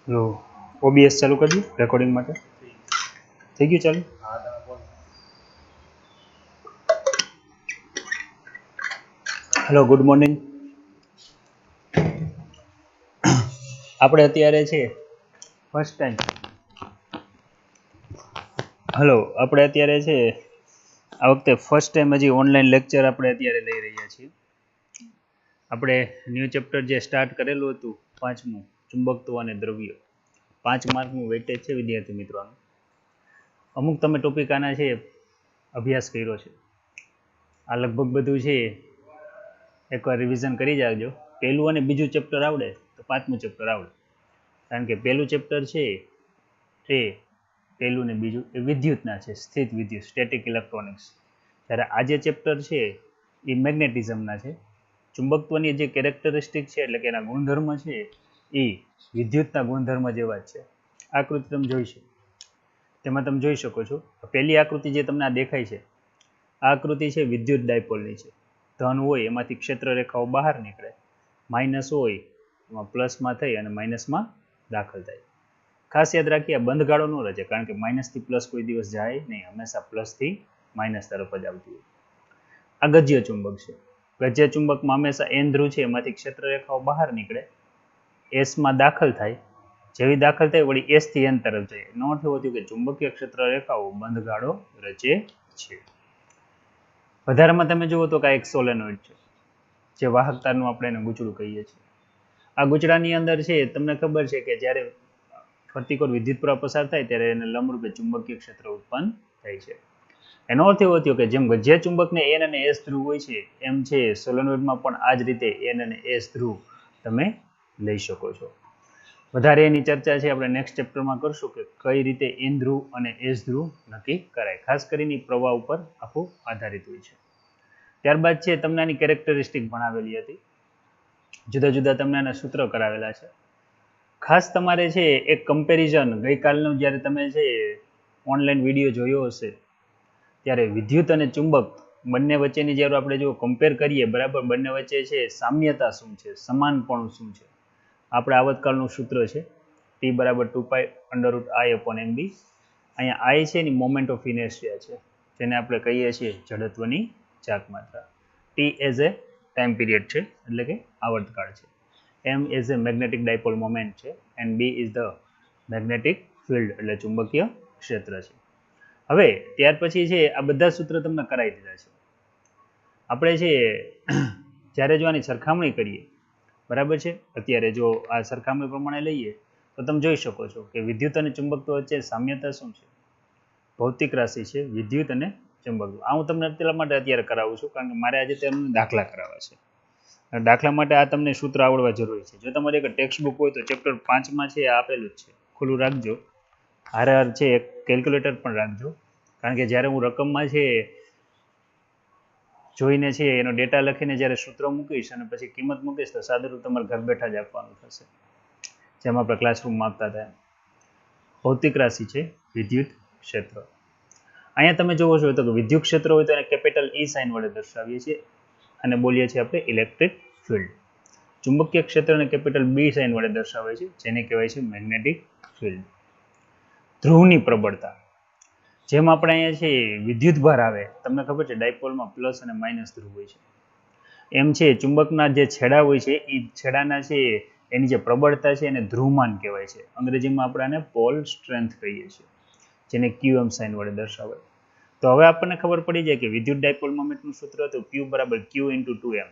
લો OBS ચાલુ કરજો recording માટે. થઈ ગયું ચાલુ? Hello, good morning. આપણે અત્યારે છે ફર્સ્ટ ટાઈમ આપણે અત્યારે છે આ વખતે ફર્સ્ટ ટાઈમ હજી ઓનલાઈન લેક્ચર આપણે અત્યારે લઈ રહ્યા છીએ. આપણે ન્યૂ ચેપ્ટર જે સ્ટાર્ટ કરેલું હતું 5મું, ચુંબકત્વ અને દ્રવ્ય, 5 માર્કનું વેટેજ છે વિદ્યાર્થી મિત્રોનું. અમુક તમે ટોપિક આના છે અભ્યાસ કર્યો છે, આ લગભગ બધું છે એકવાર રિવિઝન કરી જાજો. પહેલું અને બીજું ચેપ્ટર આવડે તો 5મું ચેપ્ટર આવડે, કારણ કે પહેલું ચેપ્ટર છે તે પહેલું ને બીજું એ વિદ્યુતના છે, સ્થિત વિદ્યુત, સ્ટેટિક ઇલેક્ટ્રોનિક્સ. જ્યારે આ જે ચેપ્ટર છે એ મેગ્નેટિઝમના છે. ચુંબકત્વની જે કેરેક્ટરિસ્ટિક છે એટલે કે એના ગુણધર્મ છે એ વિદ્યુતના ગુણધર્મ જેવા જ છે. આકૃતિ તમે જોઈ શકો, તેમાં તમે જોઈ શકો છો. પહેલી આકૃતિ જે તમને આ દેખાય છે, આ આકૃતિ છે વિદ્યુત ડાયપોલની છે. ધન હોય એમાંથી ક્ષેત્ર રેખાઓ બહાર નીકળે, માઇનસ હોય એમાં પ્લસમાં થઈ અને માઇનસમાં દાખલ થાય. ખાસ યાદ રાખીએ, આ બંધ ગાળો ન રચે, કારણ કે માઇનસથી પ્લસ કોઈ દિવસ જાય નહીં, હંમેશા પ્લસથી માઇનસ તરફ જ આવતી હોય. આ ગજ્ય ચુંબક છે. ગજ્ય ચુંબકમાં હંમેશા એન ધ્રુવ છે એમાંથી ક્ષેત્ર રેખાઓ બહાર નીકળે, એસમાં દાખલ થાય, જેવી દાખલ થાય વળી એસથી એન તરફ જાય. એનો અર્થ એવો થયો કે ચુંબકીય ક્ષેત્ર રેખાઓ બંધ ગાળો રચે છે. વધારામાં તમે જુઓ તો કે આ એક સોલેનોઇડ છે, જે વાહકતાનું આપણે એને ગૂંચળું કહીએ છીએ. આ ગૂંચળાની અંદર છે તમને ખબર છે કે જ્યારે ફરતી કોર વિદ્યુત પ્રવાહ પસાર થાય ત્યારે એને લંબરૂપે ચુંબકીય ક્ષેત્ર ઉત્પન્ન થાય છે. એનો અર્થ એવો થયો કે જેમ ગજ્ય ચુંબકને એન અને એસ ધ્રુવ હોય છે, એમ છે સોલેનોઇડમાં પણ આ જ રીતે એન અને એસ ધ્રુવ તમે લઈ શકો છો. વધારે એની ચર્ચા છે આપણે નેક્સ્ટ ચેપ્ટરમાં કરશું કે કઈ રીતે એન ધ્રુવ અને એસ ધ્રુવ નક્કી કરાય. ખાસ કરીને પ્રવાહ ઉપર આખું આધારિત હોય છે. ત્યારબાદ છે તમને આની કેરેક્ટરિસ્ટિક ભણાવેલી હતી, જુદા જુદા તમને આના સૂત્ર કરાવેલા છે. ખાસ તમારે છે એક કમ્પેરિઝન, ગઈકાલનું જ્યારે તમે છે ઓનલાઈન વિડીયો જોયો હશે ત્યારે વિદ્યુત અને ચુંબક બંને વચ્ચેની જ્યારે આપણે જો કમ્પેર કરીએ, બરાબર, બંને વચ્ચે છે સામ્યતા શું છે, સમાનપણું શું છે. આપણે આવતકાળનું સૂત્ર છે T બરાબર 2π√I/mb. અહીંયા I છે એની મોમેન્ટ ઓફ ઇનર્શિયા છે, જેને આપણે કહીએ છીએ જડત્વની ચાક માત્રા. T as a time period છે, એટલે કે આવર્તકાળ છે. M as a magnetic dipole moment છે, and B is the magnetic field, એટલે ચુંબકીય ક્ષેત્ર છે. હવે ત્યાર પછી છે આ બધા સૂત્ર તમને કરાવી દીધા છે. આપણે છે જ્યારે જો આની સરખામણી કરીએ, બરાબર છે, અત્યારે જો આ સરખામણી પ્રમાણે લઈએ તો તમે જોઈ શકો છો કે વિદ્યુત અને ચુંબકત્વ વચ્ચે સામ્યતા શું છે, ભૌતિક રાશિ છે વિદ્યુત અને ચુંબકત્વ. આ હું તમને એટલા માટે અત્યારે કરાવું છું કારણ કે મારે આજે તેમને દાખલા કરાવવા છે. દાખલા માટે આ તમને સૂત્ર આવડવા જરૂરી છે. જો તમારી એક ટેક્સ્ટ બુક હોય તો ચેપ્ટર 5માં છે આ આપેલું જ છે, ખુલ્લું રાખજો. હારે છે એક કેલ્ક્યુલેટર પણ રાખજો, કારણ કે જ્યારે હું રકમમાં છે જોઈને છે એનો ડેટા લખીને જ્યારે સૂત્ર મૂકીશ અને પછી કિંમત મૂકીશ તો સાદું તમારે ઘર બેઠા જ આપવાનું થશે, જેમ આપણે ક્લાસરૂમમાં આપતા હતા. ભૌતિક રાશિ છે વિદ્યુત ક્ષેત્ર. અહીંયા તમે જોવો છો તો વિદ્યુત ક્ષેત્ર હોય તો એને કેપિટલ E સાઇન વડે દર્શાવીએ છીએ અને બોલીએ છીએ આપણે ઇલેક્ટ્રિક ફિલ્ડ. ચુંબકીય ક્ષેત્રને કેપિટલ B સાઇન વડે દર્શાવે છે, જેને કહેવાય છે મેગ્નેટિક ફિલ્ડ. ધ્રુવની પ્રબળતા, જેમ આપણે અહીંયા છે વિદ્યુત ભાર આવે, તમને ખબર છે ડાયપોલમાં પ્લસ અને માઇનસ ધ્રુવ હોય છે, એમ છે ચુંબકના જે છેડા હોય છે એ છેડાના છે એની જે પ્રબળતા છે એને ધ્રુવમાન કહેવાય છે. અંગ્રેજીમાં આપણે આને પોલ સ્ટ્રેન્થ કહીએ છીએ, જેને QM સાઇન વડે દર્શાવે. તો હવે આપણને ખબર પડી જાય કે વિદ્યુત ડાયપોલ મોમેન્ટનું સૂત્ર હતું Q બરાબર Q × 2m.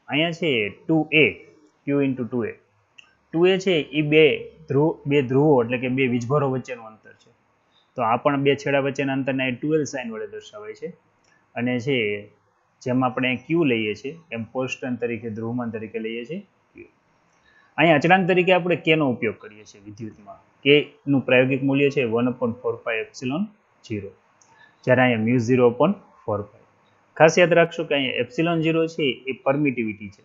અહીંયા છે 2a, Q × 2a. 2a છે એ બે ધ્રુવો એટલે કે બે વીજભારો વચ્ચેનું અંતર છે. તો આ પણ બે છેડા વચ્ચેના અંતરને 12 સાઇન વડે દર્શાવાય છે. અને છે જેમ આપણે Q લઈએ છીએ એમ કોન્સ્ટન્ટ તરીકે ધ્રુવમાન તરીકે લઈએ છીએ. અહીંયા અચળાંક તરીકે આપણે K નો ઉપયોગ કરીએ છીએ વિદ્યુતમાં. K નું પ્રાયોગિક મૂલ્ય છે 1/4πε0, જ્યારે અહીંયા μ0/4π. ખાસ યાદ રાખશો કે અહીંયા ε0 છે એ પરમિટિવિટી છે.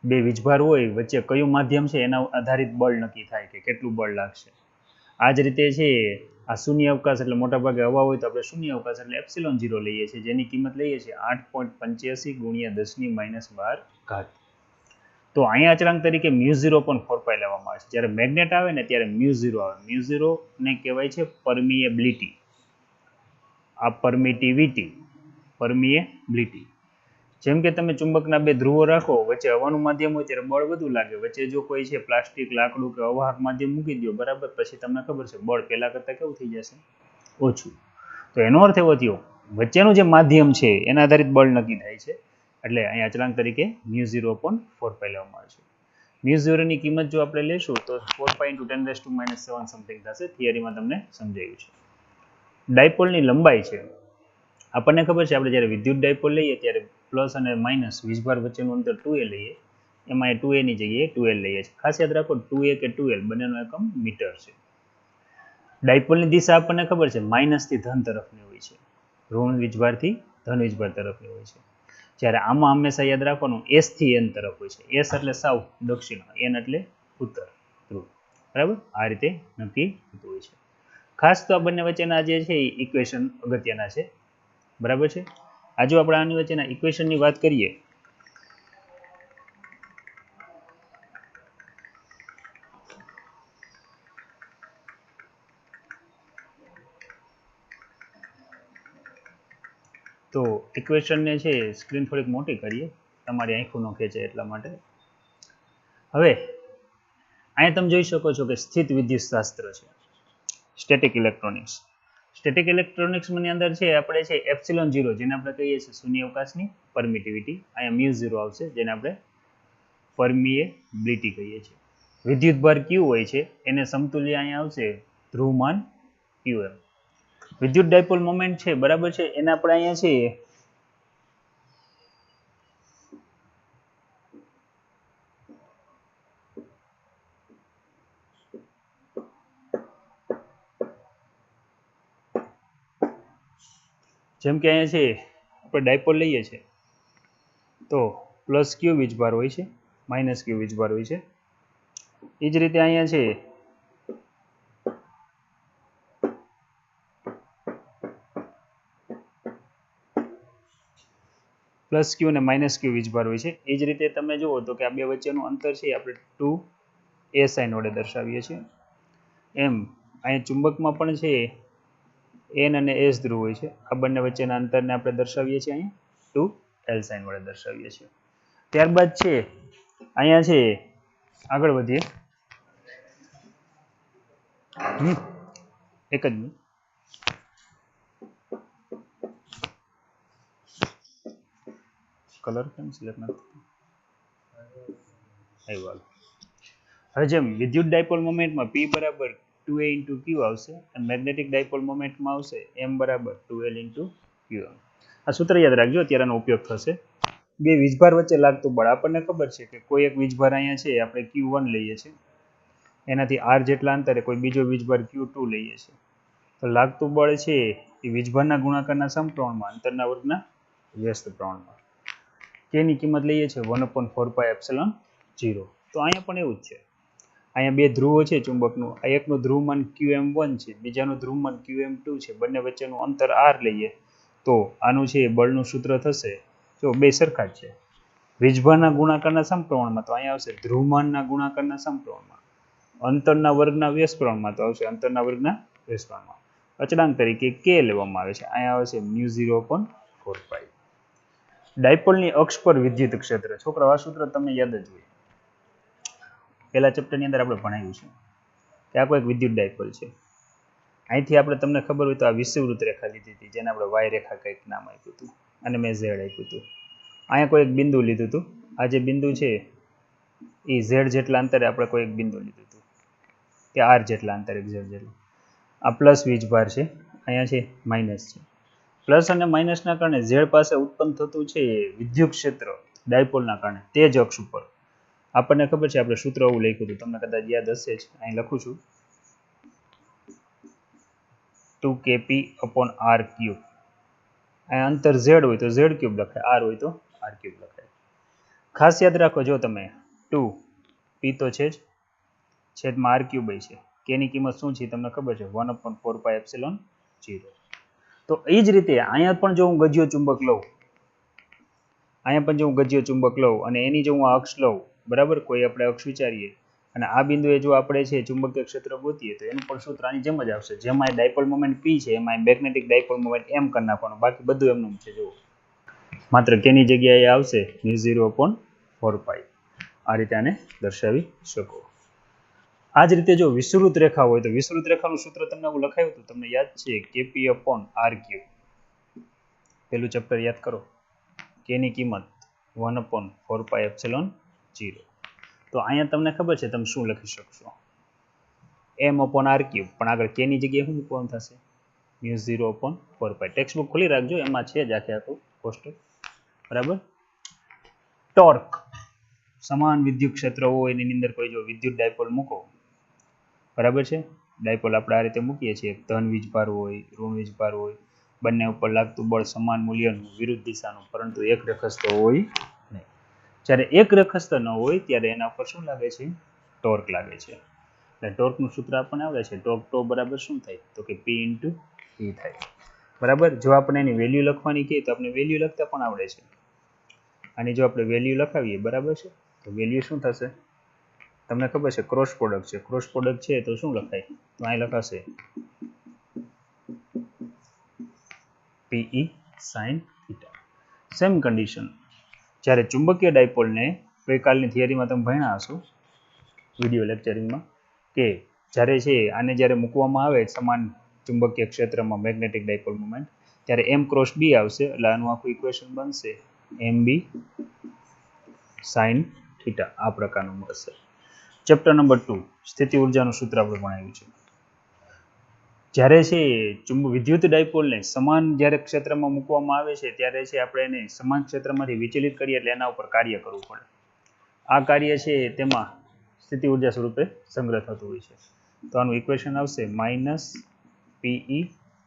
બે વીજભાર હોય વચ્ચે કયું માધ્યમ છે એના આધારિત બળ નક્કી થાય કે કેટલું બળ લાગશે. આ જ રીતે છે આ શૂન્ય અવકાશ એટલે મોટાભાગે હવા હોય તો આપણે શૂન્ય અવકાશ એટલે ε0 લઈએ છીએ, જેની કિંમત લઈએ છીએ 8.85 × 10⁻12. તો અહીંયા અચળાંક તરીકે μ0 પણ 4 લેવામાં આવે છે. જ્યારે મેગ્નેટ આવે ને ત્યારે μ0 આવે. μ0 ને કહેવાય છે પરમિએબિલિટી. આ પરમિએબિલિટી. જેમ કે તમે ચુંબકના બે ધ્રુવો રાખો, વચ્ચે હવાનું માધ્યમ હોય ત્યારે બળ વધુ લાગે. વચ્ચે જો કોઈ છે પ્લાસ્ટિક, લાકડું કે અવાહક માધ્યમ મૂકી દો, બરાબર, પછી તમને ખબર છે બળ પહેલા કરતાં કેવું થઈ જશે? ઓછું. તો એનો અર્થ એવો થયો વચ્ચેનું જે માધ્યમ છે એના આધારિત બળ નક્કી થાય છે. એટલે અહીંયા અચળાંક તરીકે μ0 પણ 4 લેવામાં આવે છે. μ0 ની કિંમત જો આપણે લેશું તો 4 × 10⁻⁷ સમથિંગ થશે. થિયરીમાં તમને સમજાયું છે. ડાયપોલની લંબાઈ છે. આપણને ખબર છે આપણે જ્યારે વિદ્યુત ડાયપોલ લઈએ ત્યારે પ્લસ અને માઇનસ વીજભાર વચ્ચેનું અંતર 2a લઈએ. એમાં એ 2a ની જગ્યાએ 2l લઈએ છીએ. ખાસ યાદ રાખો 2a કે 2l બંનેનો એકમ મીટર છે. ડાયપોલની દિશા આપણને ખબર છે માઇનસથી ધન તરફની હોય છે, ઋણ વીજભારથી ધન વીજભાર તરફની હોય છે. જ્યારે આમાં હંમેશા યાદ રાખવાનું એસ થી એન તરફ હોય છે. એસ એટલે સાઉથ દક્ષિણ, એન એટલે ઉત્તર ધ્રુવ. બરાબર, આ રીતે નક્કી થતું હોય છે. ખાસ તો આ બંને વચ્ચેના જે છે એ ઇક્વેશન અગત્યના છે. બરાબર છે. આ જો આપણે આની વચ્ચેના ઇક્વેશનની વાત કરીએ તો ઇક્વેશનને છે સ્ક્રીન થોડીક મોટી કરીએ, તમારી આંખો ન ખેંચે એટલા માટે. હવે અહીંયા તમે જોઈ શકો છો કે સ્થિત વિદ્યુતશાસ્ત્ર છે, સ્ટેટિક ઇલેક્ટ્રોનિક્સ. સ્ટેટિક ઇલેક્ટ્રોનિક્સની અંદર છે આપણે છે એપ્સિલોન 0, જેને આપણે કહીએ છીએ શૂન્યાવકાશની પરમિટિવિટી. અહીંયા μ0 આવશે, જેને આપણે પરમિએબિલિટી કહીએ છીએ. વિદ્યુતભાર Q હોય છે, એને સમતુલ્ય અહીંયા આવશે ધ્રુવમાન Qm. વિદ્યુત ડાયપોલ મોમેન્ટ છે, બરાબર છે, એને આપણે અહીંયા છે જેમ કે અહીંયા છે આપણે ડાયપોલ લઈએ છીએ તો પ્લસ Q વીજભાર હોય છે, માઇનસ Q વીજભાર હોય છે. એ જ રીતે અહીંયા છે પ્લસ Q અને માઇનસ Q વીજભાર હોય છે. એ જ રીતે તમે જુઓ તો કે આ બે વચ્ચેનું અંતર છે આપણે 2a સાઇન વડે દર્શાવીએ છીએ. એમ અહીંયા ચુંબકમાં પણ છે n અને s ધ્રુવ હોય છે. આ બંને વચ્ચેના અંતરને આપણે દર્શાવીએ છીએ અહીંયા 2l સાઇન વડે દર્શાવીએ છીએ. ત્યારબાદ છે અહીંયા છે આગળ વધીએ. એક જ મિનિટ. કલર કેમ સિલેક્ટ નથી આવ્યો? હવે જેમ વિદ્યુત ડાયપોલ મોમેન્ટમાં P બરાબર 2a × Q આવશે અને મેગ્નેટિક ડાયપોલ મોમેન્ટમાં આવશે M બરાબર 2l × Qm. આ સૂત્ર યાદ રાખજો, અત્યારે આનો ઉપયોગ થશે. બે વીજભાર વચ્ચે લાગતું બળ આપણને ખબર છે કે કોઈ એક વીજભાર અહીંયા છે આપણે Q1 લઈએ છીએ, એનાથી r જેટલા અંતરે કોઈ બીજો વીજભાર Q2 લઈએ છીએ. તો લાગતું બળ છે એ વીજભારના ગુણાકારના સમપ્રમાણમાં, અંતરના વર્ગના વ્યસ્ત પ્રમાણમાં. k ની કિંમત લઈએ છીએ 1/4πε0. તો અહીંયા પણ એવું જ છે. અહીંયા બે ધ્રુવો છે ચુંબકનું. આ એકનું ધ્રુવમાન Qm1 છે, બીજાનું ધ્રુવમાન Qm2 છે. બંને વચ્ચેનું અંતર r લઈએ તો આનું છે બળનું સૂત્ર થશે, જો બે સરખા જ છે, વીજભારના ગુણાકારના સમપ્રમાણમાં, તો અહીંયા આવશે ધ્રુવમાનના ગુણાકારના સમપ્રમાણમાં. અંતરના વર્ગના વ્યસ્ત પ્રમાણમાં, તો આવશે અંતરના વર્ગના વ્યસ્ત પ્રમાણમાં. અચળાંક તરીકે k લેવામાં આવે છે. અહીંયા આવશે μ0.45. ડાયપોલની અક્ષ પર વિદ્યુત ક્ષેત્ર. છોકરા, આ સૂત્ર તમને યાદ જ હોય, પહેલા ચેપ્ટરની અંદર આપણે ભણાવ્યું છે કે આ કોઈ એક વિદ્યુત ડાયપોલ છે. અહીંથી આપણે તમને ખબર હોય તો આ વિષુવવૃત્ત રેખા લીધી હતી, જેને આપણે વાય રેખા કંઈક નામ આપ્યું હતું અને મેં ઝેડ આપ્યું હતું. અહીંયા કોઈ એક બિંદુ લીધું હતું. આ જે બિંદુ છે એ ઝેડ જેટલા અંતરે આપણે કોઈ એક બિંદુ લીધું હતું, કે આર જેટલા અંતરે ઝેડ જેટલું. આ પ્લસ વીજભાર છે, અહીંયા છે માઇનસ છે. પ્લસ અને માઇનસના કારણે ઝેડ પાસે ઉત્પન્ન થતું છે વિદ્યુત ક્ષેત્ર ડાયપોલના કારણે તે જ અક્ષ ઉપર. આપણને ખબર છે આપણે સૂત્ર એવું લખ્યું હતું, તમને કદાચ યાદ હશે જ. અહીં લખું છું 2kp/r3. અહીં અંતર z હોય તો z3 લખાય, r હોય તો r3 લખાય. ખાસ યાદ રાખો, જો તમે 2 p તો છે જ, છેદમાં r3 છે. k ની કિંમત શું છે તમને ખબર છે? 1/4πε0. તો એ જ રીતે અહીંયા પણ જો હું ગજ્યો ચુંબક લઉં, અને એની જો હું અક્ષ લઉં બરાબર, કોઈ આપણે અક્ષ વિચારીએ અને આ બિંદુએ જો આપણે છે ચુંબકીય ક્ષેત્ર ગોતીએ તો એનું પણ સૂત્ર આની જેમ જ આવશે. જેમાં ડાયપોલ મોમેન્ટ P છે એમાં મેગ્નેટિક ડાયપોલ મોમેન્ટ M કરી નાખવાનો, બાકી બધું એમનું છે. જુઓ, માત્ર કેની જગ્યાએ આવશે μ0/4π. આ રીતે આને દર્શાવી શકો. આ જ રીતે જો વિષુવવૃત્ત રેખા હોય તો વિષુવવૃત્ત રેખાનું સૂત્ર તમને હું લખાયું હતું, તમને યાદ છે KP/R3. પેલું ચેપ્ટર યાદ કરો. k ની કિંમત 1/4πε0. તો અહીંયા તમને ખબર છે તમે શું લખી શકશો, m/r3, પણ આગળ k ની જગ્યાએ શું મૂકવાનું થશે, μ0/4π. ટેક્સ્ટ બુક ખોલી રાખજો, એમાં છે જ આખે આખું કોષ્ટક. બરાબર. ટોર્ક, સમાન વિદ્યુત ક્ષેત્ર હોય એની અંદર કોઈ જો વિદ્યુત ડાયપોલ મૂકો, બરાબર છે, ડાયપોલ આપણે આ રીતે મૂકીએ છીએ, ધન વીજભાર હોય, ઋણ વીજભાર હોય, બંને ઉપર લાગતું બળ સમાન મૂલ્યનું, વિરુદ્ધ દિશાનું, પરંતુ એક રેખસ્થ હોય નહીં. જ્યારે એક રેખસ્થ ન હોય ત્યારે એના ઉપર શું લાગે છે, ટોર્ક લાગે છે. એટલે ટોર્કનું સૂત્ર આપણને આવડે છે, ટોર્ક ટો બરાબર શું થાય, તો કે P/E થાય. બરાબર. જો આપણે એની વેલ્યુ લખવાની કહીએ તો આપણે વેલ્યુ લખતા પણ આવડે છે. અને જો આપણે વેલ્યુ લખાવીએ, બરાબર છે, તો વેલ્યુ શું થશે, તમને ખબર છે ક્રોસ પ્રોડક્ટ છે. ક્રોસ પ્રોડક્ટ છે તો શું લખાય, તો અહીં લખાશે PE sin θ. સેમ કન્ડિશન જ્યારે ચુંબકીય ડાયપોલને ગઈકાલની થિયરીમાં તમે ભણ્યા હશો વિડીયો લેક્ચરિંગમાં, કે જ્યારે છે આને જ્યારે મૂકવામાં આવે સમાન ચુંબકીય ક્ષેત્રમાં મેગ્નેટિક ડાયપોલ મોમેન્ટ, ત્યારે M×B આવશે, એટલે આનું આખું ઇક્વેશન બનશે MB sin θ. આ પ્રકારનું મળશે. ચેપ્ટર નંબર 2 સ્થિતિ ઉર્જાનું સૂત્ર આપણે ભણાવ્યું છે. જ્યારે છે વિદ્યુત ડાયપોલને સમાન જ્યારે ક્ષેત્રમાં મૂકવામાં આવે છે ત્યારે છે આપણે એને સમાન ક્ષેત્રમાંથી વિચલિત કરીએ એટલે એના ઉપર કાર્ય કરવું પડે. આ કાર્ય છે તેમાં સ્થિતિ ઉર્જા સ્વરૂપે સંગ્રહ થતું હોય છે. તો આનું ઇક્વેશન આવશે -PE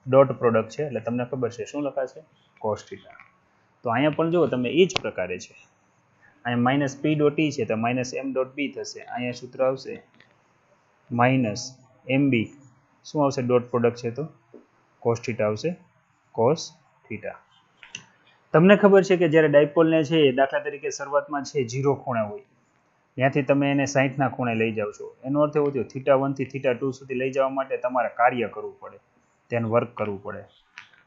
ડોટ પ્રોડક્ટ છે, એટલે તમને ખબર છે શું લખાશે, cos θ. તો અહીંયા પણ જુઓ તમે એ જ પ્રકારે છે, અહીંયા -P.E છે તો -M.B થશે. અહીંયા સૂત્ર આવશે -MB, શું આવશે, ડોટ પ્રોડક્ટ છે તો cos θ આવશે, cos θ. તમને ખબર છે કે જ્યારે ડાયપોલને છે દાખલા તરીકે શરૂઆતમાં છે 0 ખૂણે હોય, ત્યાંથી તમે એને 60ના ખૂણે લઈ જાઓ છો, એનો અર્થ એવો થયો θ1 થી θ2 સુધી લઈ જવા માટે તમારે કાર્ય કરવું પડે, તેનું વર્ક કરવું પડે.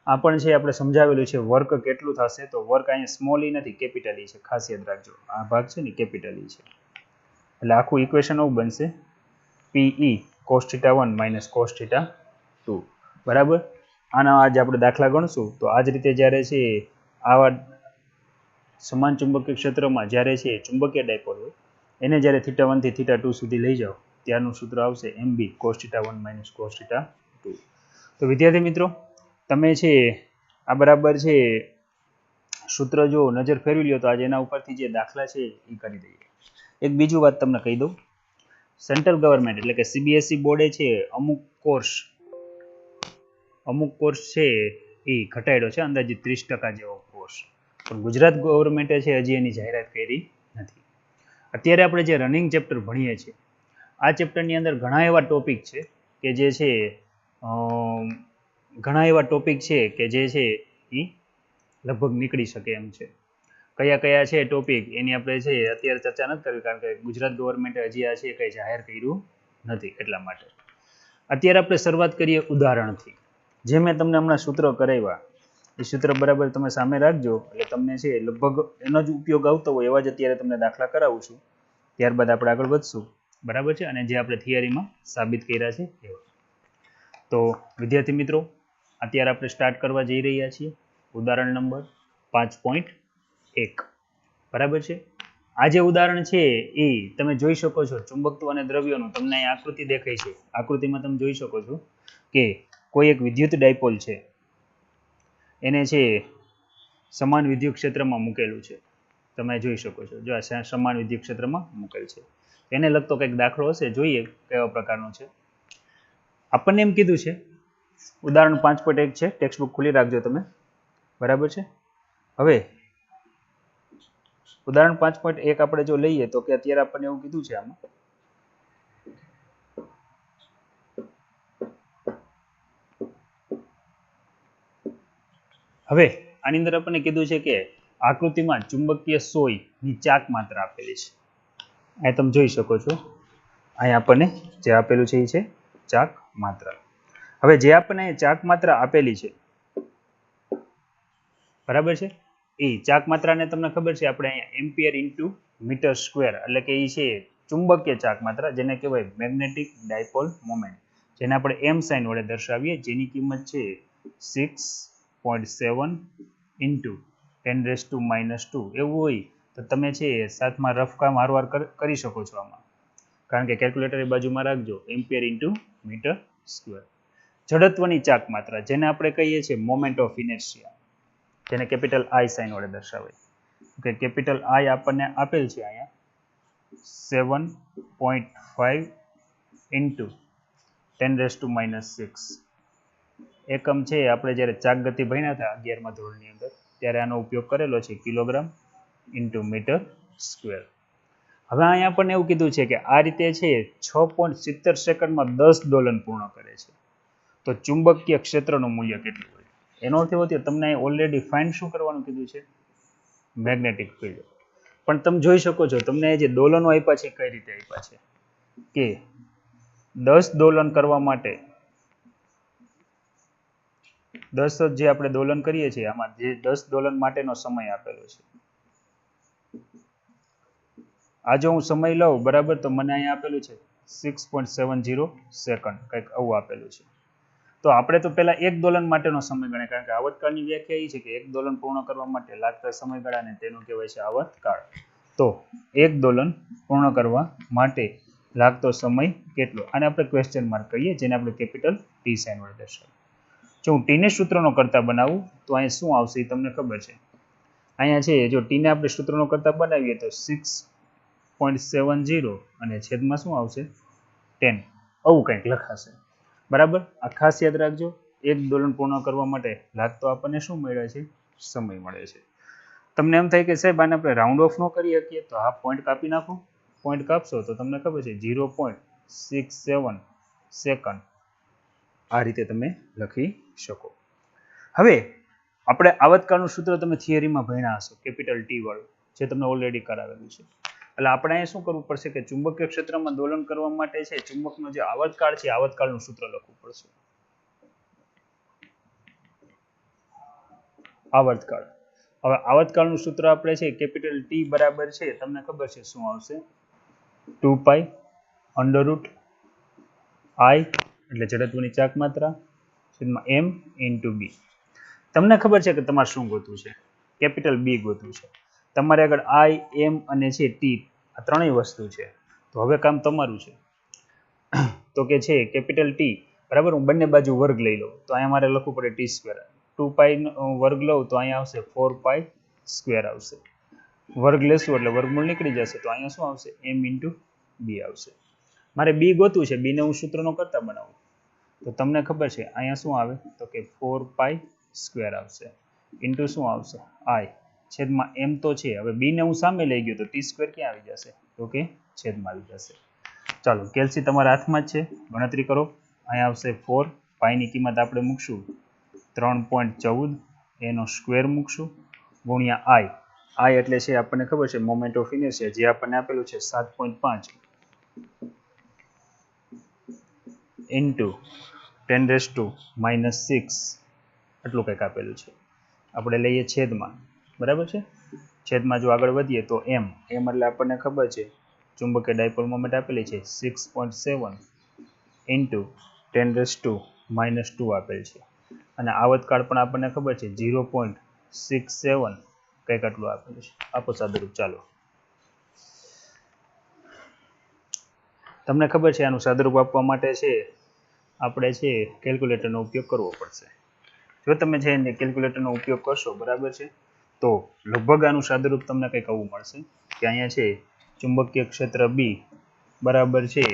આ પણ છે આપણે સમજાવેલું છે વર્ક કેટલું થશે, તો વર્ક અહીંયા સ્મોલ E નથી, કેપિટલ E છે, ખાસ યાદ રાખજો. આ ભાગ છે ને કેપિટલ E છે, એટલે આખું ઇક્વેશન એવું બનશે PE cos θ1 - cos θ2. બરાબર. આના આજે આપણે દાખલા ગણશું. તો આ જ રીતે જ્યારે છે આવા સમાન ચુંબકીય ક્ષેત્રમાં જ્યારે છે ચુંબકીય ડાયપોલ હોય એને જ્યારે θ1 થી θ2 સુધી લઈ જાઓ ત્યારનું સૂત્ર આવશે MB cos θ1 - cos θ2. તો વિદ્યાર્થી મિત્રો, તમે છે આ બરાબર છે સૂત્ર જો નજર ફેરવી લ્યો તો આજે એના ઉપરથી જે દાખલા છે એ કરી દઈએ. એક બીજું વાત તમને કહી દઉં, સેન્ટ્રલ ગવર્મેન્ટ એટલે કે CBSE બોર્ડે છે અમુક કોર્સ છે એ ઘટાડ્યો છે, અંદાજિત 30% જેવો કોર્સ, પણ ગુજરાત ગવર્મેન્ટે છે હજી એની જાહેરાત કરી નથી. અત્યારે આપણે જે રનિંગ ચેપ્ટર ભણીએ છીએ આ ચેપ્ટરની અંદર ઘણા એવા ટોપિક છે કે જે છે એ લગભગ નીકળી શકે એમ છે. કયા કયા છે ટોપિક એની આપણે છે અત્યારે ચર્ચા નથી કરવી, કારણ કે ગુજરાત ગવર્મેન્ટે હજી આ છે કંઈ જાહેર કર્યું નથી. એટલા માટે અત્યારે આપણે શરૂઆત કરીએ ઉદાહરણથી. જે મેં તમને હમણાં સૂત્ર કરાવ્યા એ સૂત્ર બરાબર તમે સામે રાખજો, એટલે તમને છે લગભગ એનો જ ઉપયોગ આવતો હોય એવા જ અત્યારે તમને દાખલા કરાવું છું, ત્યારબાદ આપણે આગળ વધશું. બરાબર છે, અને જે આપણે થિયરીમાં સાબિત કર્યા છે એવા. તો વિદ્યાર્થી મિત્રો, અત્યારે આપણે સ્ટાર્ટ કરવા જઈ રહ્યા છીએ ઉદાહરણ નંબર 5.1. બરાબર છે. આ જે ઉદાહરણ છે એ તમે જોઈ શકો છો ચુંબકત્વ અને દ્રવ્યોનું, તમને અહીં આકૃતિ દેખાય છે. આકૃતિમાં તમે જોઈ શકો છો કે કોઈ એક વિદ્યુત ડાયપોલ છે, એને છે સમાન વિદ્યુત ક્ષેત્રમાં મૂકેલું છે. તમે જોઈ શકો છો, જો આ સમાન વિદ્યુત ક્ષેત્રમાં મૂકેલ છે. એને લગતો કંઈક દાખલો હશે, જોઈએ કેવા પ્રકારનો છે. આપણને એમ કીધું છે ઉદાહરણ 5.1 છે, ટેક્સ્ટ બુક ખોલી રાખજો તમે. બરાબર છે. હવે ઉદાહરણ 5.1 આપણે જો લઈએ તો કે અત્યારે આપણને એવું કીધું છે આમાં, હવે આની અંદર આપણને કીધું છે કે આકૃતિમાં ચુંબકીય સોયની ચાક માત્ર આપેલી છે. અહીં તમે જોઈ શકો છો, અહીં આપણને જે આપેલું છે એ છે ચાક માત્રા. હવે જે આપણને ચાક માત્રા આપેલી છે, બરાબર છે, એ ચાક માત્રાને તમને ખબર છે આપણે અહીંયા એમ્પિયર ઇન્ટુ મીટર સ્ક્વેર, એટલે કે એ છે ચુંબકીય ચાક માત્રા, જેને કહેવાય મેગ્નેટિક ડાયપોલ મોમેન્ટ, જેને આપણે એમ સાઇન વડે દર્શાવીએ, જેની કિંમત છે 6.7 ઇન્ટુ 10⁻². એવું હોય તો તમે છે સાથમાં રફ કામ વારવાર કરી શકો છો આમાં, કારણ કે કેલ્ક્યુલેટરની બાજુમાં રાખજો, એમ્પિયર ઇન્ટુ મીટર સ્ક્વેર. જડત્વની ચાક માત્રા, જેને આપણે કહીએ છીએ મોમેન્ટ ઓફ ઇનર્શિયા, જેને કેપિટલ આઈ સાઇન વડે દર્શાવાય. કે કેપિટલ આઈ આપણને આપેલ છે અહીંયા 7.5 ઇન્ટુ 10⁻⁶. એકમ છે આપણે જ્યારે ચાક ગતિ ભણ્યા હતા 11મા ધોરણની અંદર, ત્યારે આનો ઉપયોગ કરેલો છે કિલોગ્રામ ઇન્ટુ મીટર સ્ક્વેર. હવે અહીંયા આપણને એવું કીધું છે કે આ રીતે છે 6.70 સેકન્ડમાં 10 દોલન પૂર્ણ કરે છે, તો ચુંબકીય ક્ષેત્રનું મૂલ્ય કેટલું હોય? એનો અર્થ એવો થયો, તમને ઓલરેડી ફાઇન્ડ શું કરવાનું કીધું છે? Magnetic field. પણ તમે જોઈ શકો છો, તમને જે દોલનો આપ્યા છે કઈ રીતે આપ્યા છે, કે 10 દોલન કરવા માટે 10 જે આપણે દોલન કરીએ છીએ, આમાં જે 10 દોલન માટેનો સમય આપેલો છે, આ જો હું સમય લઉં, બરાબર, તો મને અહીંયા આપેલું છે 6.70 સેકન્ડ, કંઈક આવું આપેલું છે. તો આપણે તો પહેલા એક દોલન માટેનો સમય ગણાય, કારણ કે આવર્તકાળની વ્યાખ્યા એ છે કે એક દોલન પૂર્ણ કરવા માટે લાગતા સમયગાળાને તેનું કહેવાય છે આવર્તકાળ. તો એક દોલન પૂર્ણ કરવા માટે લાગતો સમય કેટલો? આને આપણે ક્વેશ્ચન માર્ક કહીએ, જેને આપણે કેપિટલ ટી સાઇન વડે દર્શાવીએ. જો હું ટીને સૂત્રનો કરતા બનાવું તો અહીંયા શું આવશે એ તમને ખબર છે. અહીંયા છે, જો ટીને આપણે સૂત્રનો કરતા બનાવીએ તો 6.70 અને છેદમાં શું આવશે 10, આવું કંઈક લખાશે, બરાબર. આ ખાસ યાદ રાખજો, એક દોલન પૂર્ણ કરવા માટે લાગતો આપણને શું મળે છે? સમય મળે છે. તમને એમ થાય કે સાહેબ આને આપણે રાઉન્ડ ઓફ ન કરી શકીએ, તો હા પોઈન્ટ કાપી નાખો. પોઈન્ટ કાપશો તો તમને ખબર છે 0.67 સેકન્ડ, આ રીતે તમે લખી શકો. હવે આપણે આવર્તકાળનું સૂત્ર તમે થિયરીમાં ભણ્યા હશો, કેપિટલ ટી વાળું, જે તમને ઓલરેડી કરાવેલું છે. એટલે આપણે અહીંયા શું કરવું પડશે કે ચુંબકીય ક્ષેત્રમાં દોલન કરવા માટે છે ચુંબકનો જે આવર્તકાળ છે, આવર્તકાળનું સૂત્ર લખવું પડશે. આવર્તકાળ. હવે આવર્તકાળનું સૂત્ર આપણે છે કેપિટલ ટી બરાબર છે, તમને ખબર છે શું આવશે? 2π √ I, એટલે જડત્વની ચાક માત્રા, m × b. તમને ખબર છે કે તમારે શું ગોતવું છે? કેપિટલ બી ગોતવું છે. તમારે આગળ I, m અને છે ટી, આ ત્રણેય વસ્તુ છે. તો હવે કામ તમારું છે. તો કે છે કેપિટલ ટી, બરાબર, હું બંને બાજુ વર્ગ લઈ લઉં, તો અહીંયા મારે લખવું પડે ટી સ્ક્વેર. 2π વર્ગ લઉં તો અહીંયા આવશે 4π સ્ક્વેર આવશે. વર્ગ લેશું એટલે વર્ગમૂળ નીકળી જશે, તો અહીંયા શું આવશે? m × b આવશે. મારે બી ગોતવું છે, બીને હું સૂત્રનો કરતા બનાવું, તો તમને ખબર છે અહીંયા શું આવે? તો કે 4π સ્ક્વેર આવશે, ઇન્ટુ શું આવશે? I, છેદમાં m તો છે. હવે બીને હું સામે લઈ ગયો તો ટી સ્ક્વેર ક્યાં આવી જશે? તો કે છેદમાં આવી જશે. ચાલો, કેલ્સી તમારા હાથમાં જ છે, ગણતરી કરો. અહીંયા આવશે 4, પાઈની કિંમત આપણે મૂકશું 3.14, એનો સ્ક્વેર મૂકશું, ગુણ્યા I એટલે છે આપણને ખબર છે મોમેન્ટ ઓફ ઇનર્શિયા, જે આપણને આપેલું છે 7.5 ઇન્ટુ 10⁻⁶, આટલું કંઈક આપેલું છે. આપણે લઈએ છેદમાં, બરાબર છે. છેદમાં જો આગળ વધીએ તો m એટલે આપણને ખબર છે ચુંબકીય ડાયપોલ મોમેન્ટ આપેલી છે 6.7 ઇન્ટુ 10⁻² આપેલ છે. અને આવર્તકાળ પણ આપણને ખબર છે 0.67 કંઈક આટલું આપેલું છે. આપો સાદુરૂપ. ચાલો, તમને ખબર છે આનું સાદુરૂપ આપવા માટે છે આપણે છે કેલ્ક્યુલેટરનો ઉપયોગ કરવો પડશે. જો તમે છે કેલ્ક્યુલેટરનો ઉપયોગ કરશો, બરાબર છે, તો લગભગ આનું સાદુરૂપ તમને કંઈક આવું મળશે કે અહીંયા છે ચુંબકીય ક્ષેત્ર બી બરાબર છે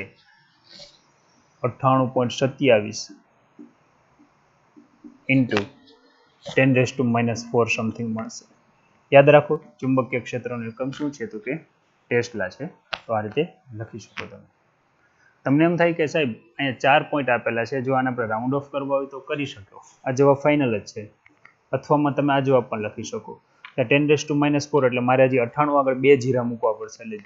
98.27 ઇન્ટુ 10⁻⁴ સમથિંગ મળશે. યાદ રાખો, ચુંબકીય ક્ષેત્રનું એકમ શું છે? તો કે ટેસ્લા છે. તો આ રીતે લખી શકો તમે. તમને એમ થાય કે સાહેબ અહીંયા 4 પોઈન્ટ આપેલા છે, જો આને આપણે રાઉન્ડ ઓફ કરવા હોય તો કરી શકો, આ જવાબ ફાઇનલ જ છે. અથવામાં તમે આ જવાબ પણ લખી શકો. 10⁻⁴ એટલે મારે હજી 98 આગળ 2 જીરા મૂકવા પડશે, એટલે